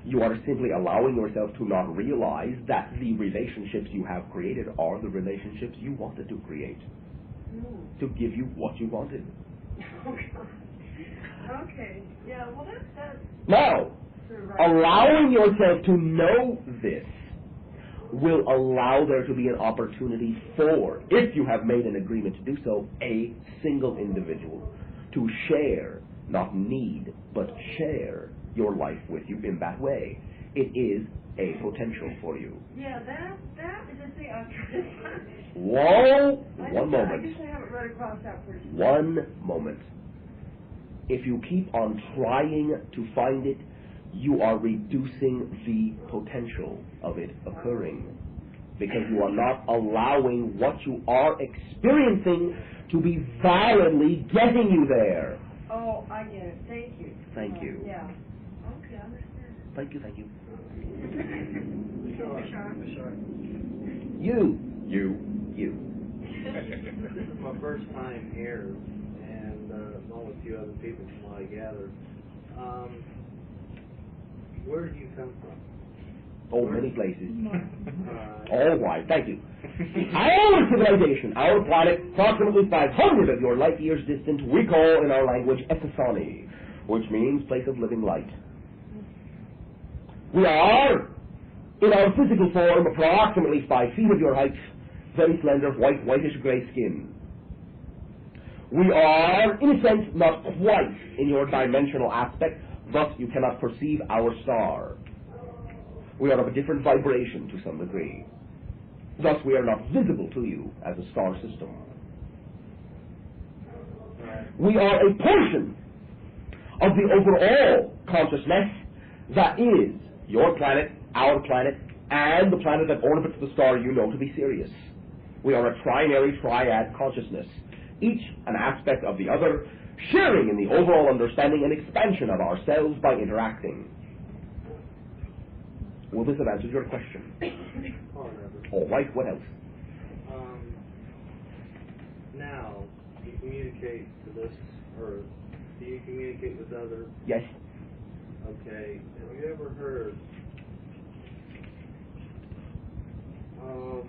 you are simply allowing yourself to not realize that the relationships you have created are the relationships you wanted to create. To give you what you wanted. Okay. Yeah, well, that's... Now, allowing yourself to know this will allow there to be an opportunity for, if you have made an agreement to do so, a single individual to share, not need, but share your life with you in that way. It is a potential for you. Yeah, that is the thing I'm trying to find. Whoa! One moment. I guess I haven't run across that person. One moment. If you keep on trying to find it, you are reducing the potential of it occurring, because you are not allowing what you are experiencing to be validly getting you there. Oh, I get it. Thank you. Thank you. Yeah. Okay, I understand. Thank you, thank you. Bashar. You. This is my first time here, and along with a few other people from what I gathered. Where did you come from? Oh, many places. All right, thank you. Our civilization, our planet, approximately 500 of your light years distant, we call in our language Epithani, which means place of living light. We are, in our physical form, approximately 5 feet of your height, very slender, whitish gray skin. We are, in a sense, not quite in your dimensional aspect, thus you cannot perceive our star. We are of a different vibration to some degree. Thus we are not visible to you as a star system. We are a portion of the overall consciousness that is your planet, our planet, and the planet that orbits the star you know to be Sirius. We are a trinary triad consciousness, each an aspect of the other, sharing in the overall understanding and expansion of ourselves by interacting. Will this have answered your question? All right, what else? Now, you communicate to this earth. Do you communicate with others? Yes. Okay. Have you ever heard of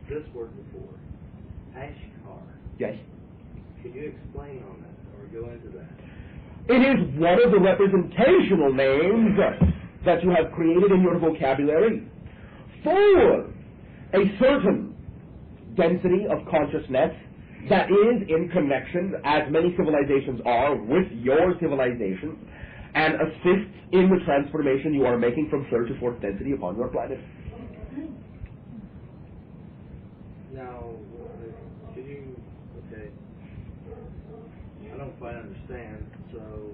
this word before? Ashkar. Yes. Could you explain on that or go into that? It is one of the representational names that you have created in your vocabulary for a certain density of consciousness that is in connection, as many civilizations are, with your civilization, and assists in the transformation you are making from third to fourth density upon your planet. Now, could you, okay, I don't quite understand, so...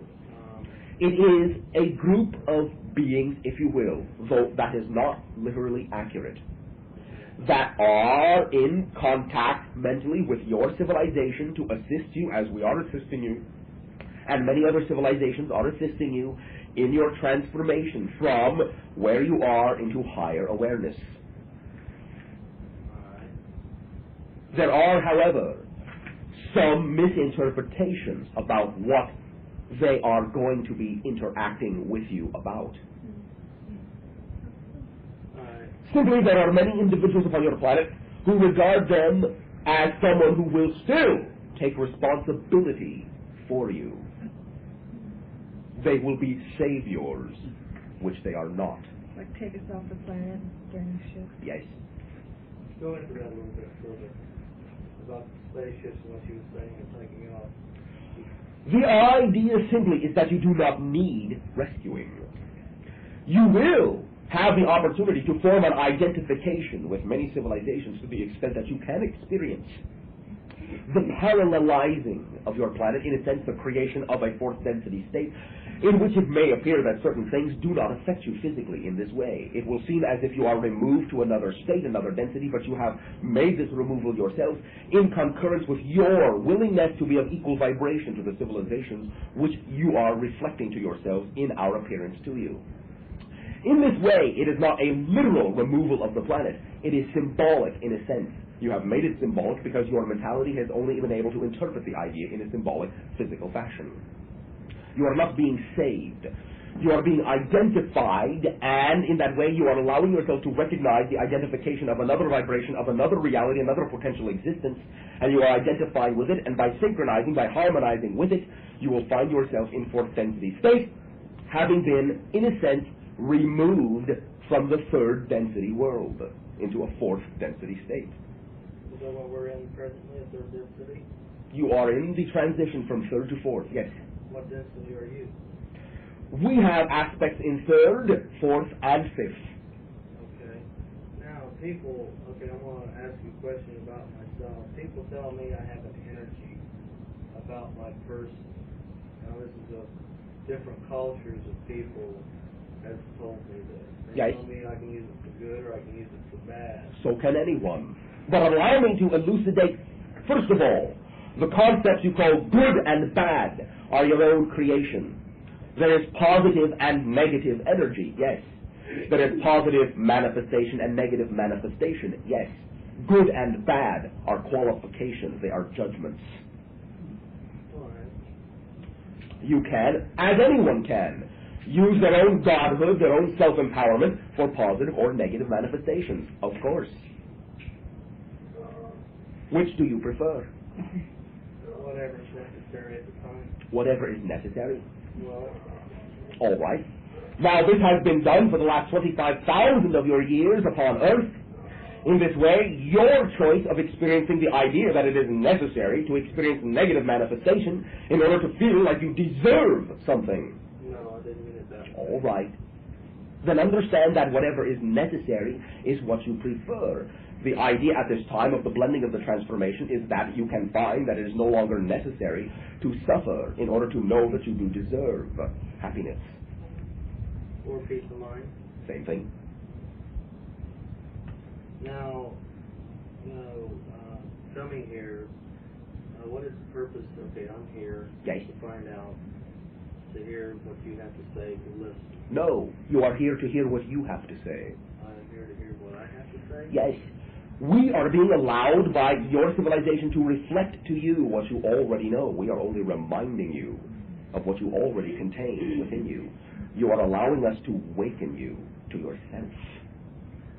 It is a group of beings, if you will, though that is not literally accurate, that are in contact mentally with your civilization to assist you as we are assisting you, and many other civilizations are assisting you in your transformation from where you are into higher awareness. There are, however, some misinterpretations about what they are going to be interacting with you about. Simply, there are many individuals upon your planet who regard them as someone who will still take responsibility for you. They will be saviors, which they are not. Like take us off the planet during the shift? Yes. Go into that a little bit further about the spaceships and what you were saying and taking off. The idea simply is that you do not need rescuing. You will have the opportunity to form an identification with many civilizations to the extent that you can experience the parallelizing of your planet, in a sense the creation of a fourth density state, in which it may appear that certain things do not affect you physically in this way. It will seem as if you are removed to another state, another density, but you have made this removal yourself in concurrence with your willingness to be of equal vibration to the civilizations which you are reflecting to yourselves in our appearance to you. In this way, it is not a literal removal of the planet. It is symbolic in a sense. You have made it symbolic because your mentality has only been able to interpret the idea in a symbolic, physical fashion. You are not being saved. You are being identified, and in that way you are allowing yourself to recognize the identification of another vibration, of another reality, another potential existence, and you are identifying with it, and by synchronizing, by harmonizing with it, you will find yourself in fourth density state, having been, in a sense, removed from the third density world into a fourth density state. Is that what we're in presently, a third density? You are in the transition from third to fourth, yes. What density are you? We have aspects in third, fourth, and fifth. Okay. Now, people, okay, I want to ask you a question about myself. People tell me I have an energy about my person. Now, this is of different cultures of people have told me this. They Yes. tell me I can use it for good or I can use it for bad. So can anyone. But allow me to elucidate, first of all, the concepts you call good and bad are your own creation. There is positive and negative energy, yes. There is positive manifestation and negative manifestation, yes. Good and bad are qualifications, they are judgments. You can, as anyone can, use their own godhood, their own self-empowerment for positive or negative manifestations, of course. Which do you prefer? Whatever is necessary at the time. Whatever is necessary. Well, all right. Now, this has been done for the last 25,000 of your years upon Earth. In this way, your choice of experiencing the idea that it is necessary to experience negative manifestation in order to feel like you deserve something. No, I didn't mean it that way. All right. Then understand that whatever is necessary is what you prefer. The idea at this time of the blending of the transformation is that you can find that it is no longer necessary to suffer in order to know that you do deserve happiness. Or peace of mind. Same thing. Now, coming coming here, what is the purpose? Okay, I'm here Yes. to find out, to hear what you have to say, to listen. No, you are here to hear what you have to say. I'm here to hear what I have to say? Yes. We are being allowed by your civilization to reflect to you what you already know. We are only reminding you of what you already contain within you. You are allowing us to waken you to yourself.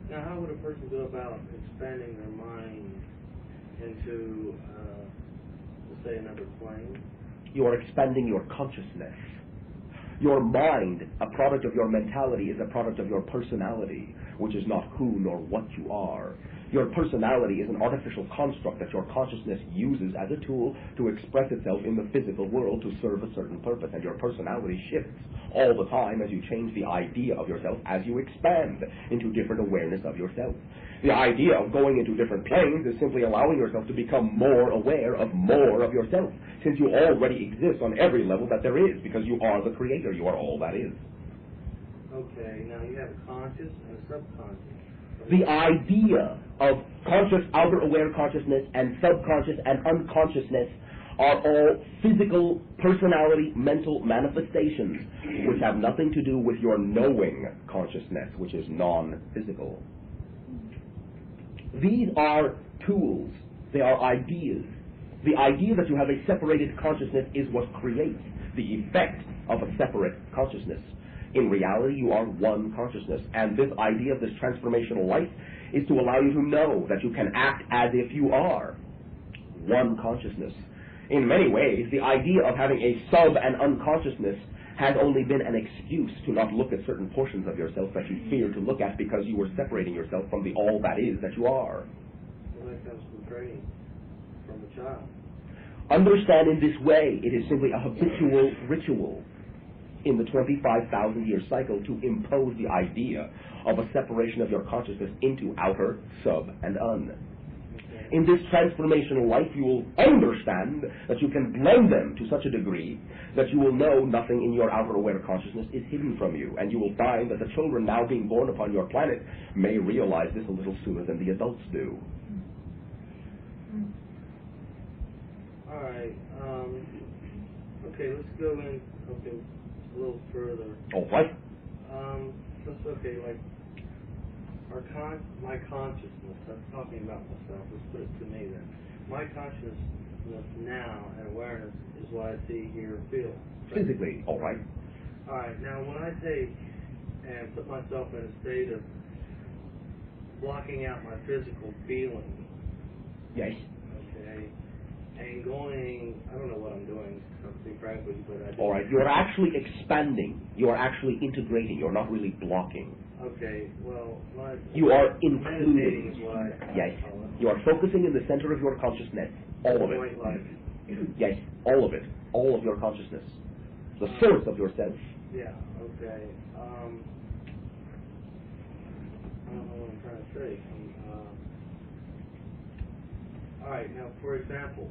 Now, how would a person go about expanding their mind into, let's say, another plane? You are expanding your consciousness. Your mind, a product of your mentality, is a product of your personality, which is not who nor what you are. Your personality is an artificial construct that your consciousness uses as a tool to express itself in the physical world to serve a certain purpose, and your personality shifts all the time as you change the idea of yourself, as you expand into different awareness of yourself. The idea of going into different planes is simply allowing yourself to become more aware of more of yourself, since you already exist on every level that there is, because you are the creator, you are all that is. Okay, now you have a conscious and a subconscious. The idea of conscious outer aware consciousness and subconscious and unconsciousness are all physical personality mental manifestations which have nothing to do with your knowing consciousness, which is non-physical. These are tools. They are ideas. The idea that you have a separated consciousness is what creates the effect of a separate consciousness. In reality, you are one consciousness, and this idea of this transformational life is to allow you to know that you can act as if you are one consciousness. In many ways, the idea of having a sub and unconsciousness has only been an excuse to not look at certain portions of yourself that you fear to look at because you were separating yourself from the all that is that you are. Well, that comes from training from a child. Understand in this way, it is simply a habitual ritual in the 25,000-year cycle to impose the idea of a separation of your consciousness into outer, sub, and un. In this transformational life, you will understand that you can blend them to such a degree that you will know nothing in your outer aware consciousness is hidden from you, and you will find that the children now being born upon your planet may realize this a little sooner than the adults do. All right. Okay, let's go in. Okay, a little further. All right. That's okay. Like my consciousness. I'm talking about myself. Let's put it to me then. My consciousness now and awareness is what I see, hear, feel. Physically. All right. All right. Now, when I take and put myself in a state of blocking out my physical feeling. Yes. Okay. And going, I don't know what I'm doing, to be frank with you, but I do. All right, you're actually expanding. You are actually integrating. You're not really blocking. Okay, well, you are meditating is including. what I Yes. call it. You are focusing in the center of your consciousness. All of it. Point light. Yes, all of it. All of your consciousness. The source of yourself. Yeah, okay. I don't know what I'm trying to say. All right, now, for example,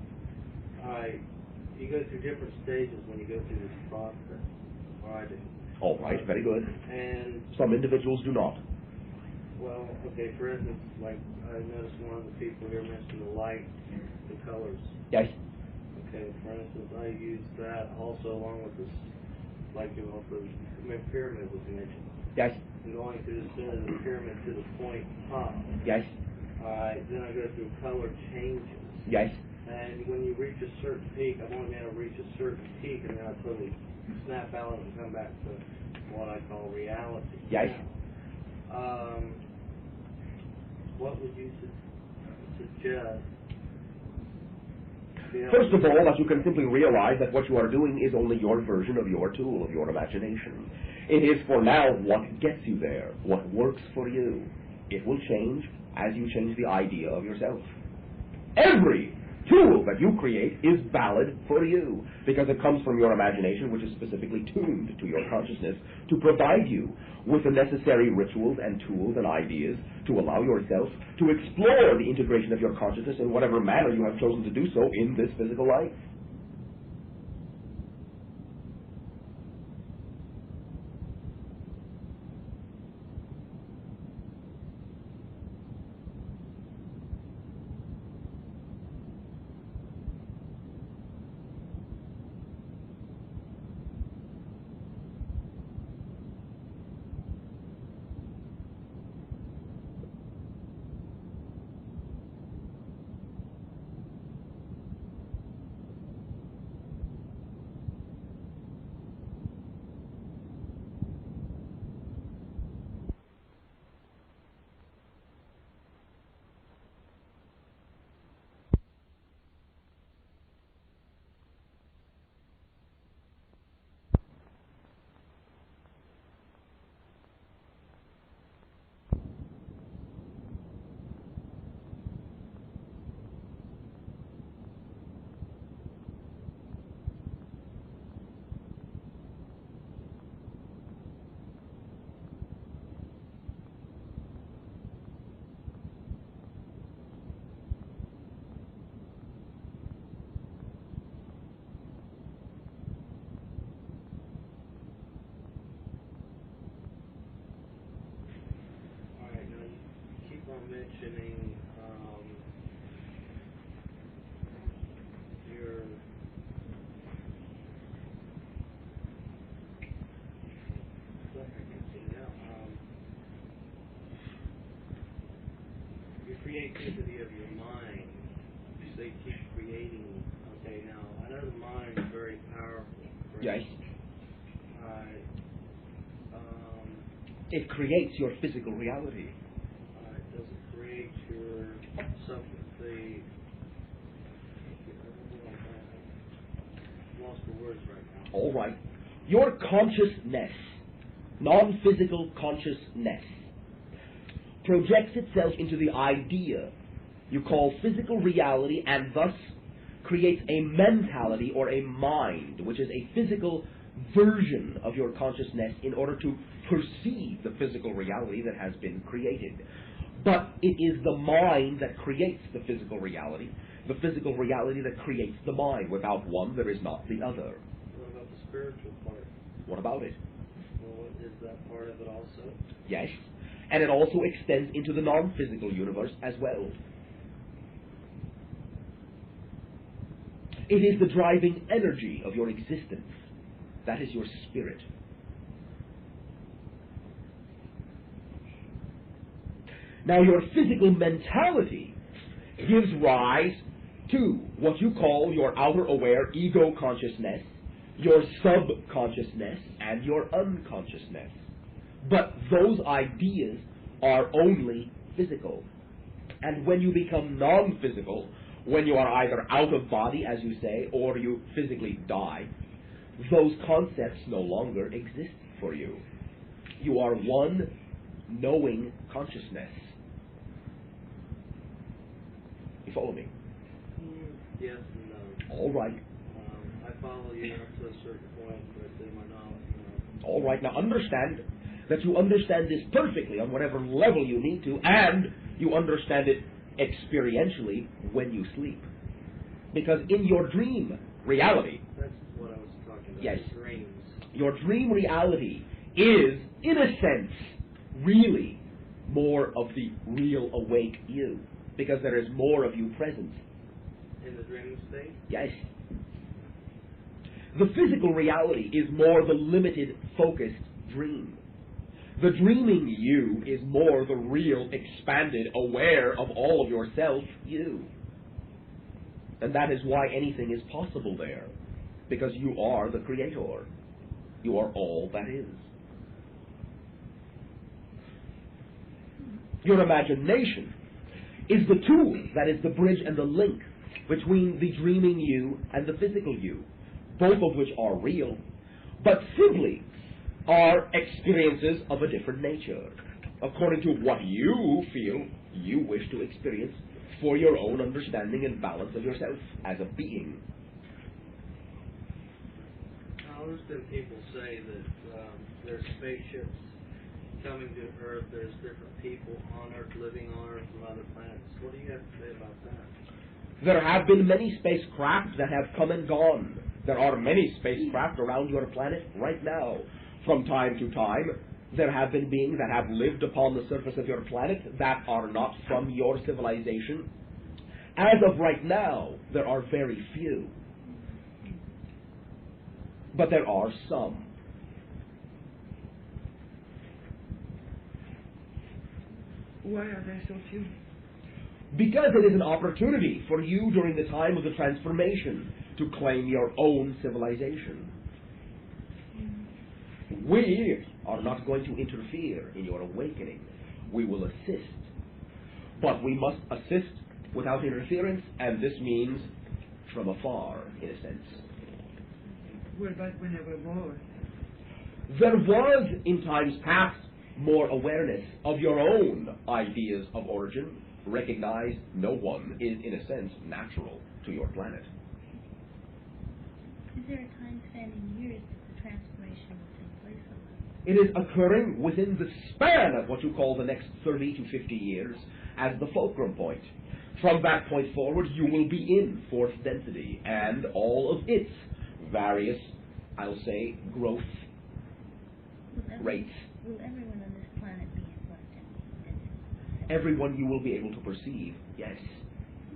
you go through different stages when you go through this process. Or I do. All right, very good. And some individuals do not. Well, okay, for instance, like I noticed one of the people here mentioned the light, the colors. Yes. Okay, for instance, I use that also along with this, like you also, pyramid was mentioned. Yes. And going through the center of the pyramid to the point top. Yes. Alright, then I go through color changes. Yes. And when you reach a certain peak, I've only been able to reach a certain peak, and then I totally snap out and come back to what I call reality. Yes. What would you suggest? First of all, that you can simply realize that what you are doing is only your version of your tool, of your imagination. It is for now what gets you there, what works for you. It will change as you change the idea of yourself. Every tool that you create is valid for you because it comes from your imagination, which is specifically tuned to your consciousness to provide you with the necessary rituals and tools and ideas to allow yourself to explore the integration of your consciousness in whatever manner you have chosen to do so in this physical life. mentioning your creativity of your mind. So you keep creating. Okay, now I know the mind is very powerful. Yes. It creates your physical reality. Does it create your the lost for words right now. All right. Your consciousness, non-physical consciousness, projects itself into the idea you call physical reality, and thus creates a mentality or a mind, which is a physical version of your consciousness in order to perceive the physical reality that has been created. But it is the mind that creates the physical reality that creates the mind. Without one, there is not the other. What about the spiritual part? What about it? Well, is that part of it also? Yes. And it also extends into the non-physical universe as well. It is the driving energy of your existence. That is your spirit. Now, your physical mentality gives rise to what you call your outer aware ego consciousness, your subconsciousness, and your unconsciousness. But those ideas are only physical. And when you become non-physical, when you are either out of body, as you say, or you physically die, those concepts no longer exist for you. You are one knowing consciousness. You follow me? Yes and no. All right. I follow you up to a certain point, but in my knowledge, All right. Now understand that you understand this perfectly on whatever level you need to, and you understand it experientially when you sleep. Because in your dream reality, that's what I was talking about. Yes. Dreams. Your dream reality is, in a sense, really more of the real awake you, because there is more of you present. In the dreaming state? Yes. The physical reality is more the limited, focused dream. The dreaming you is more the real, expanded, aware of all of yourself you. And that is why anything is possible there, because you are the creator. You are all that is. Your imagination is the tool that is the bridge and the link between the dreaming you and the physical you, both of which are real, but simply are experiences of a different nature, according to what you feel you wish to experience for your own understanding and balance of yourself as a being. There's been people say that there's spaceships coming to Earth, there's different people on Earth, living on Earth from other planets. What do you have to say about that? There have been many spacecraft that have come and gone. There are many spacecraft around your planet right now. From time to time, there have been beings that have lived upon the surface of your planet that are not from your civilization. As of right now, there are very few. But there are some. Why are there so few? Because it is an opportunity for you during the time of the transformation to claim your own civilization. We are not going to interfere in your awakening. We will assist. But we must assist without interference, and this means from afar, in a sense. What about when there were more? There was, in times past, more awareness of your own ideas of origin. Recognize no one is, in a sense, natural to your planet. Is there a time span in years that the transformation will take place on that? It is occurring within the span of what you call the next 30 to 50 years as the fulcrum point. From that point forward, you will be in fourth density and all of its various, I'll say, growth rates. Will everyone on this planet be in fourth density? Everyone you will be able to perceive, yes.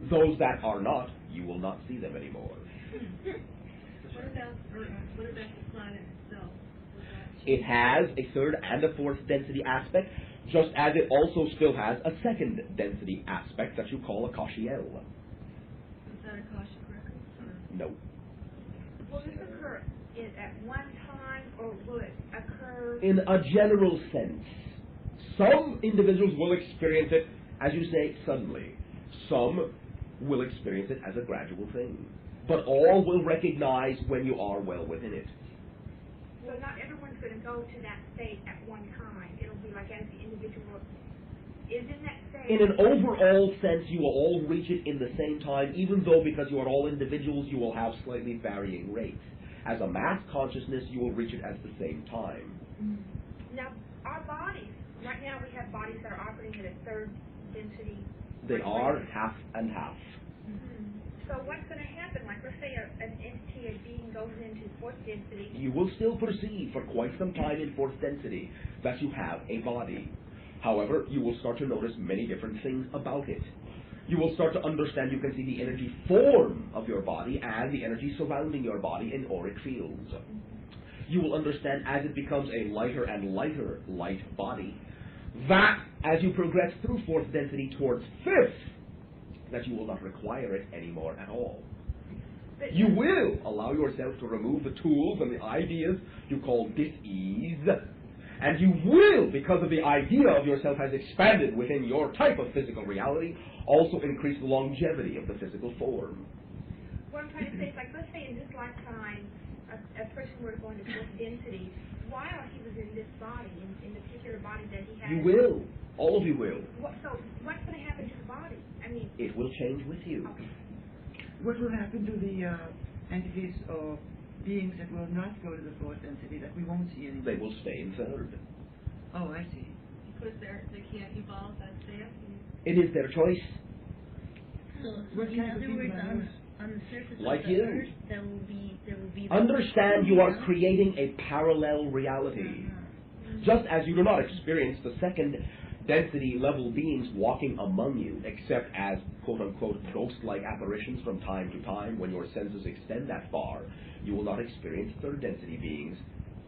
Those that are not, you will not see them anymore. What about the planet itself? It has a third and a fourth density aspect, just as it also still has a second density aspect that you call a Kashiel. Is that a Akashic record? No. Will this occur at one time, or will it occur? In a general sense, some individuals will experience it, as you say, suddenly. Some will experience it as a gradual thing. But all will recognize when you are well within it. So not everyone's going to go to that state at one time. It'll be like as the individual is in that state. In an overall sense, you will all reach it in the same time, even though because you are all individuals, you will have slightly varying rates. As a mass consciousness, you will reach it at the same time. Now, our bodies, right now we have bodies that are operating at a third density. They are half and half. So what's going to happen? Like, let's say an entity, a being goes into fourth density. You will still perceive for quite some time in fourth density that you have a body. However, you will start to notice many different things about it. You will start to understand, you can see the energy form of your body and the energy surrounding your body in auric fields. You will understand as it becomes a lighter and lighter light body, that as you progress through fourth density towards fifth, that you will not require it anymore at all. You will allow yourself to remove the tools and the ideas you call dis-ease, and you will, because of the idea of yourself has expanded within your type of physical reality, also increase the longevity of the physical form. What I'm trying to say is, like, let's say in this lifetime, a person were to go into fourth density, while he was in this body, in the particular body that he has. You will. All of you will. So what's going to happen to the body? I mean, it will change with you. Okay. What will happen to the entities or beings that will not go to the fourth density, that we won't see anymore? They will stay in third. Oh, I see. Because they can't evolve that fast. It is their choice. So, What in kind of other people words, are those? on the surface Like of the you. earth, there will be. Understand you are creating a parallel reality. Just as you do not experience the second density level beings walking among you, except as quote-unquote ghost-like apparitions from time to time when your senses extend that far, you will not experience third density beings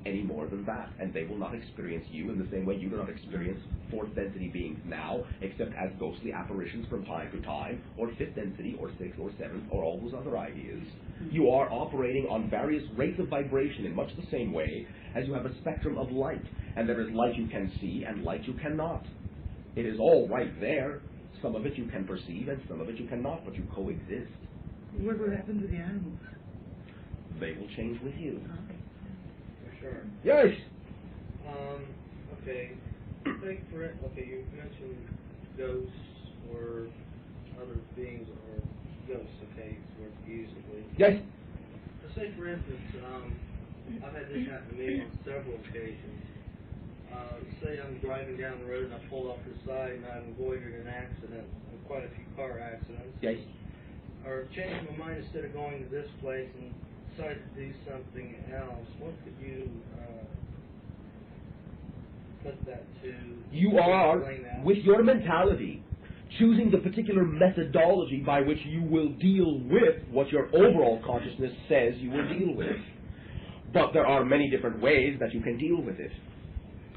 any more than that, and they will not experience you in the same way you do not experience fourth density beings now, except as ghostly apparitions from time to time, or fifth density, or sixth, or seventh, or all those other ideas. You are operating on various rates of vibration in much the same way as you have a spectrum of light, and there is light you can see and light you cannot. It is all right there. Some of it you can perceive and some of it you cannot, but you coexist. What will happen to the animals? They will change with you. Sure. Yes. Okay. Okay, you mentioned ghosts or other beings or ghosts. Okay, it's worth using. Yes. So say for instance, I've had this happen to me on several occasions. Say I'm driving down the road and I pull off to the side and I've avoided an accident, quite a few car accidents. Yes. Or changed my mind, instead of going to this place and decided to do something else. What could you put that to? You are, with your mentality, choosing the particular methodology by which you will deal with what your overall consciousness says you will deal with. But there are many different ways that you can deal with it.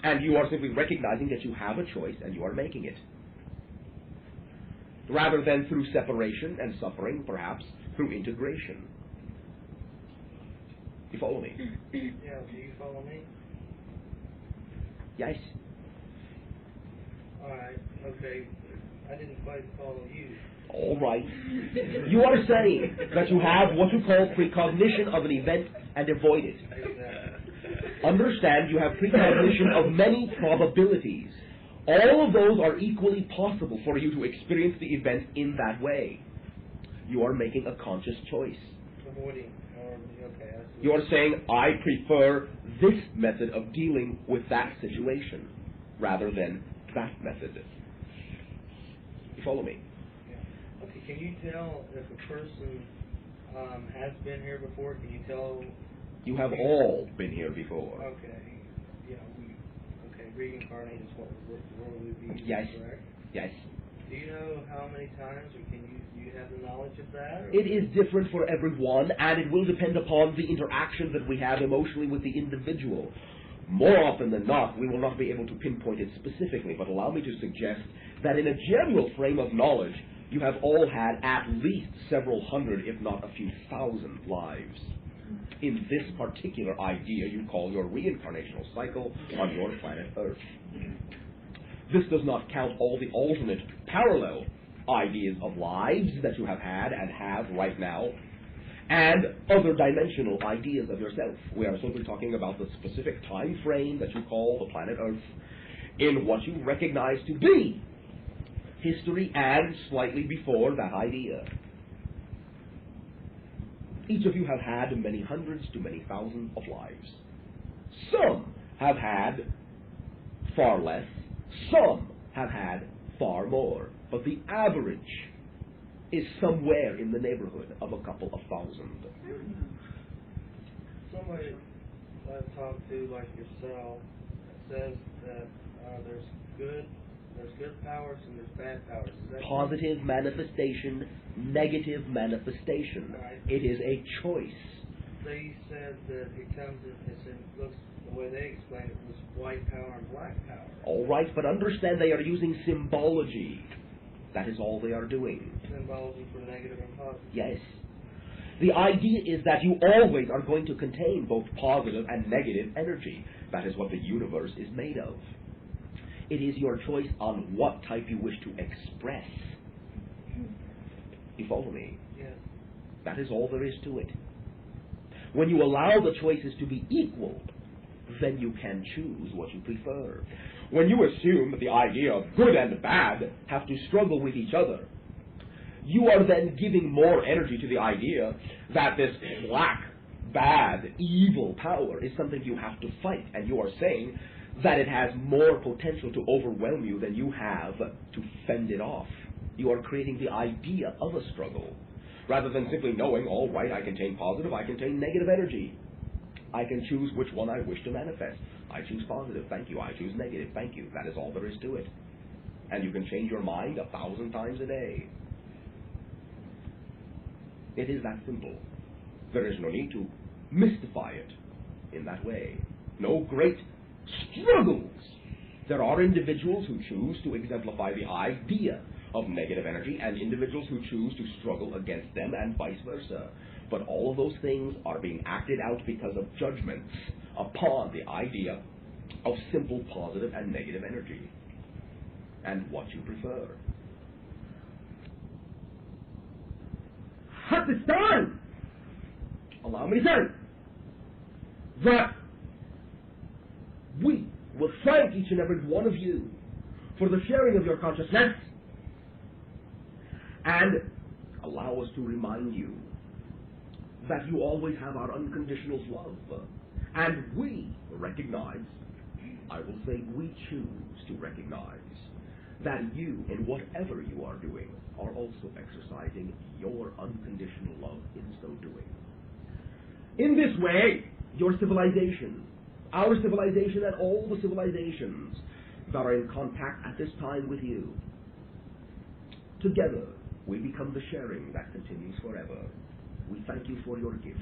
And you are simply recognizing that you have a choice and you are making it. Rather than through separation and suffering, perhaps through integration. You follow me? Yeah, do you follow me? Yes. Alright, okay. I didn't quite follow you. All right. You are saying that you have what you call precognition of an event and avoid it. Understand you have precognition of many probabilities. All of those are equally possible for you to experience the event in that way. You are making a conscious choice. Avoiding. Okay. You are saying, I prefer this method of dealing with that situation rather than that method. You follow me? Yeah. Okay, can you tell if a person has been here before? Can you tell? You have all been here before. Okay. Yeah, reincarnate is what would be used, yes. correct? Yes. Do you know how many times, or do you have the knowledge of that? Or? It is different for everyone, and it will depend upon the interaction that we have emotionally with the individual. More often than not, we will not be able to pinpoint it specifically, but allow me to suggest that in a general frame of knowledge, you have all had at least several hundred, if not a few thousand lives in this particular idea you call your reincarnational cycle on your planet Earth. This does not count all the alternate parallel ideas of lives that you have had and have right now, and other dimensional ideas of yourself. We are simply talking about the specific time frame that you call the planet Earth in what you recognize to be history and slightly before that idea. Each of you have had many hundreds to many thousands of lives. Some have had far less, some have had far more, but the average is somewhere in the neighborhood of a couple of thousand. Somebody I've talked to, like yourself, says that there's good powers and there's bad powers. Is that positive true? Manifestation, negative manifestation. Right. It is a choice. They said that it comes in, it looks, the way they explained it was white power and black power. All right, but understand they are using symbology. That is all they are doing. Symbology for negative and positive. Yes. The idea is that you always are going to contain both positive and negative energy. That is what the universe is made of. It is your choice on what type you wish to express. You follow me? Yes. That is all there is to it. When you allow the choices to be equal, then you can choose what you prefer. When you assume that the idea of good and bad have to struggle with each other, you are then giving more energy to the idea that this black, bad, evil power is something you have to fight, and you are saying that it has more potential to overwhelm you than you have to fend it off. You are creating the idea of a struggle, rather than simply knowing, all right, I contain positive, I contain negative energy. I can choose which one I wish to manifest. I choose positive, thank you. I choose negative, thank you. That is all there is to it. And you can change your mind 1,000 times a day. It is that simple. There is no need to mystify it in that way. No great struggles. There are individuals who choose to exemplify the idea of negative energy and individuals who choose to struggle against them and vice versa. But all of those things are being acted out because of judgments upon the idea of simple positive and negative energy and what you prefer. At this time, allow me to say that we will thank each and every one of you for the sharing of your consciousness, and allow us to remind you that you always have our unconditional love, and we recognize, I will say we choose to recognize, that you, in whatever you are doing, are also exercising your unconditional love in so doing. In this way, your civilization, our civilization, and all the civilizations that are in contact at this time with you, together we become the sharing that continues forever. We thank you for your gift.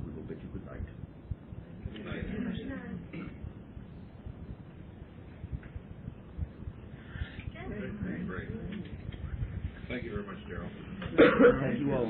We will bid you good night. Good night. Great. Thank you very much, Daryl. Thank you all.